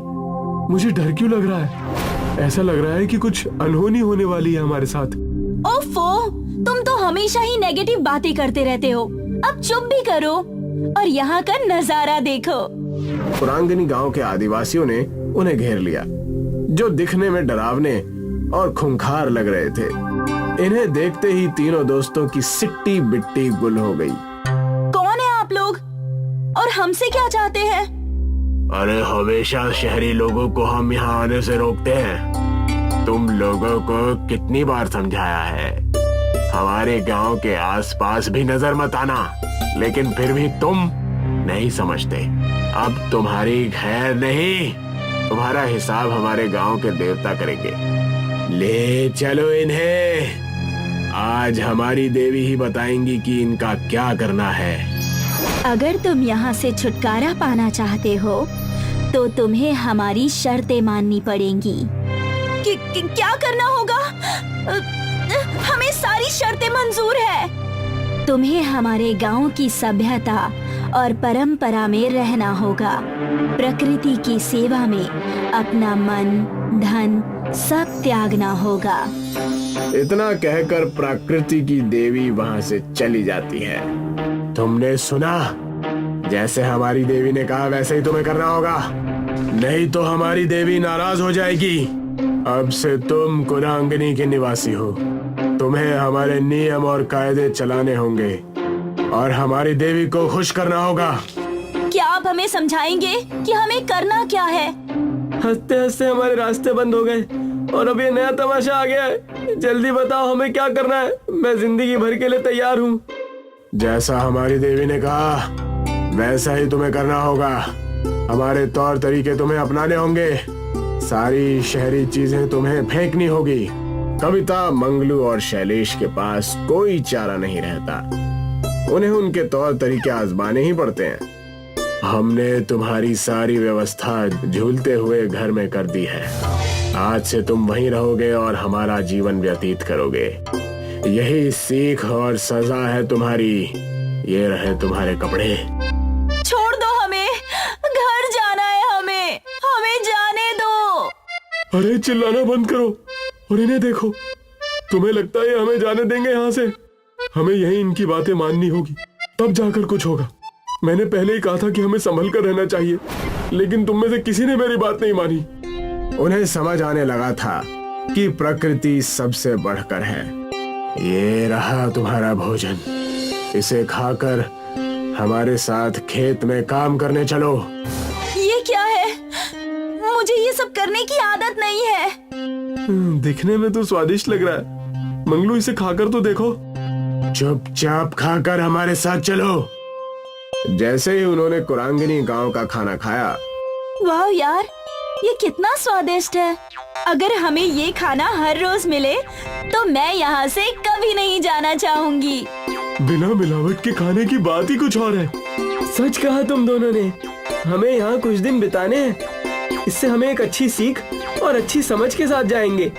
मुझे डर क्यों लग रहा है। ऐसा लग रहा है कि कुछ अनहोनी होने वाली है हमारे साथ। ओफो, तुम तो हमेशा ही नेगेटिव बातें करते रहते हो। अब चुप भी करो और यहाँ का नजारा देखो। कुरांगिनी गांव के आदिवासियों ने उन्हें घेर लिया, जो दिखने में डरावने और खूंखार लग रहे थे। इन्हें देखते ही तीनों दोस्तों की सिट्टी बिट्टी गुल हो गई। कौन है आप लोग और हमसे क्या चाहते हैं? अरे, हमेशा शहरी लोगों को हम यहाँ आने से रोकते हैं। तुम लोगों को कितनी बार समझाया है, हमारे गांव के आसपास भी नजर मत आना, लेकिन फिर भी तुम नहीं समझते। अब तुम्हारी खैर नहीं, तुम्हारा हिसाब हमारे गांव के देवता करेंगे। ले चलो इन्हें, आज हमारी देवी ही बताएंगी कि इनका क्या करना है। अगर तुम यहाँ से छुटकारा पाना चाहते हो तो तुम्हें हमारी शर्तें माननी पड़ेंगी। क्या करना होगा? हमें सारी शर्तें मंजूर है। तुम्हें हमारे गांव की सभ्यता और परंपरा में रहना होगा। प्रकृति की सेवा में अपना मन, धन सब त्यागना होगा। इतना कहकर प्रकृति की देवी वहाँ से चली जाती है। तुमने सुना, जैसे हमारी देवी ने कहा वैसे ही तुम्हें करना होगा, नहीं तो हमारी देवी नाराज हो जाएगी। अब से तुम कुरांगिनी के निवासी हो, तुम्हें हमारे नियम और कायदे चलाने होंगे और हमारी देवी को खुश करना होगा। क्या आप हमें समझाएंगे कि हमें करना क्या है? हंसते हंसते हमारे रास्ते बंद हो गए और अब ये नया तमाशा आ गया है। जल्दी बताओ हमें क्या करना है। मैं जिंदगी भर के लिए तैयार हूँ। जैसा हमारी देवी ने कहा वैसा ही तुम्हें करना होगा। हमारे तौर तरीके तुम्हें अपनाने होंगे। सारी शहरी चीजें तुम्हें फेंकनी होगी। कविता, मंगलू और शैलेश के पास कोई चारा नहीं रहता। उन्हें उनके तौर तरीके आजमाने ही पड़ते हैं। हमने तुम्हारी सारी व्यवस्था झूलते हुए घर में कर दी है। आज से तुम वहीं रहोगे और हमारा जीवन व्यतीत करोगे। यही सीख और सजा है तुम्हारी। ये रहे तुम्हारे कपड़े। छोड़ दो हमें, घर जाना है हमें जाने दो। अरे चिल्लाना बंद करो और इन्हें देखो। तुम्हें लगता है हमें जाने देंगे यहाँ से? हमें यही इनकी बातें माननी होगी, तब जाकर कुछ होगा। मैंने पहले ही कहा था कि हमें संभल कर रहना चाहिए, लेकिन तुम में से किसी ने मेरी बात नहीं मानी। उन्हें समझ आने लगा था कि प्रकृति सबसे बढ़कर है। ये रहा तुम्हारा भोजन। इसे खाकर हमारे साथ खेत में काम करने चलो। ये क्या है? मुझे ये सब करने की आदत नहीं है। दिखने में तो स्वादिष्ट लग रहा है। मंगलू, इसे खाकर तो देखो। चुपचाप खाकर हमारे साथ चलो। जैसे ही उन्होंने कुरांगिनी गांव का खाना खाया, वाह यार, ये कितना स्वादिष्ट है। अगर हमें ये खाना हर रोज मिले तो मैं यहाँ से कभी नहीं जाना चाहूंगी। बिना मिलावट के खाने की बात ही कुछ और है। सच कहा तुम दोनों ने। हमें यहाँ कुछ दिन बिताने हैं। इससे हमें एक अच्छी सीख और अच्छी समझ के साथ जाएंगे।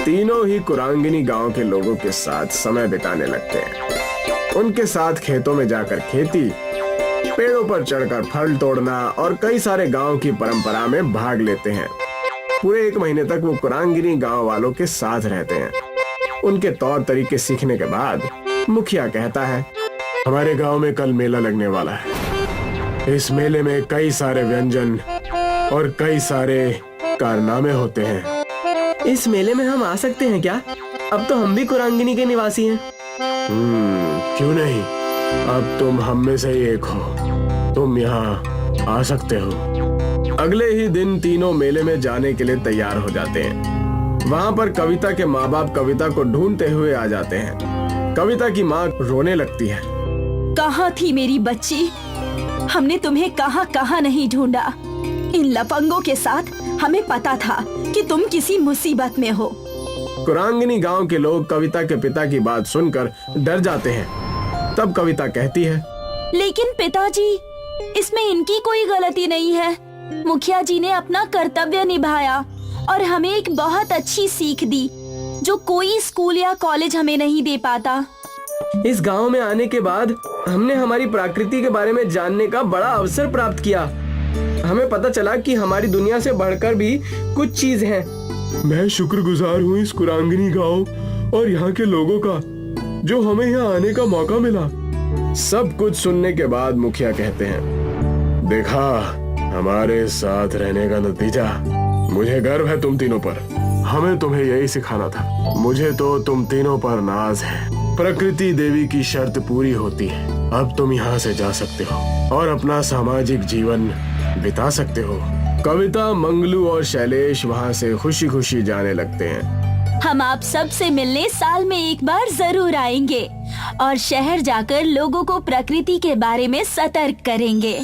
तीनों ही कुरांगिनी गांव के लोगों के साथ समय बिताने लगते हैं। उनके साथ खेतों में जाकर खेती, पेड़ों पर चढ़कर फल तोड़ना और कई सारे गांव की परंपरा में भाग लेते हैं। पूरे 1 महीने तक वो कुरांगिनी गांव वालों के साथ रहते हैं। उनके तौर तरीके सीखने के बाद मुखिया कहता है, हमारे गांव में कल मेला लगने वाला है। इस मेले में कई सारे व्यंजन और कई सारे कारनामे होते हैं। इस मेले में हम आ सकते हैं क्या? अब तो हम भी कुरांगिनी के निवासी हैं। क्यों नहीं? अब तुम हम में से ही एक हो। तुम यहाँ आ सकते हो। अगले ही दिन तीनों मेले में जाने के लिए तैयार हो जाते हैं। वहाँ पर कविता के माँ बाप कविता को ढूंढते हुए आ जाते हैं। कविता की माँ रोने लगती है। कहाँ थी मेरी बच्ची? हमने तुम्हें कहाँ कहाँ नहीं ढूंढा। इन लफंगों के साथ हमें पता था कि तुम किसी मुसीबत में हो। कुरांगिनी गांव के लोग कविता के पिता की बात सुनकर डर जाते हैं। तब कविता कहती है, लेकिन पिताजी, इसमें इनकी कोई गलती नहीं है। मुखिया जी ने अपना कर्तव्य निभाया और हमें एक बहुत अच्छी सीख दी जो कोई स्कूल या कॉलेज हमें नहीं दे पाता। इस गांव में आने के बाद हमने हमारी प्रकृति के बारे में जानने का बड़ा अवसर प्राप्त किया। हमें पता चला कि हमारी दुनिया से बढ़कर भी कुछ चीज है। मैं शुक्रगुजार हूँ इस कुरांगिनी गांव और यहाँ के लोगों का जो हमें यहाँ आने का मौका मिला। सब कुछ सुनने के बाद मुखिया कहते हैं, देखा हमारे साथ रहने का नतीजा। मुझे गर्व है तुम तीनों पर। हमें तुम्हें यही सिखाना था। मुझे तो तुम तीनों पर नाज है। प्रकृति देवी की शर्त पूरी होती है। अब तुम यहाँ से जा सकते हो और अपना सामाजिक जीवन बिता सकते हो। कविता, मंगलू और शैलेश वहाँ से खुशी खुशी जाने लगते हैं। हम आप सब से मिलने साल में एक बार जरूर आएंगे और शहर जाकर लोगों को प्रकृति के बारे में सतर्क करेंगे।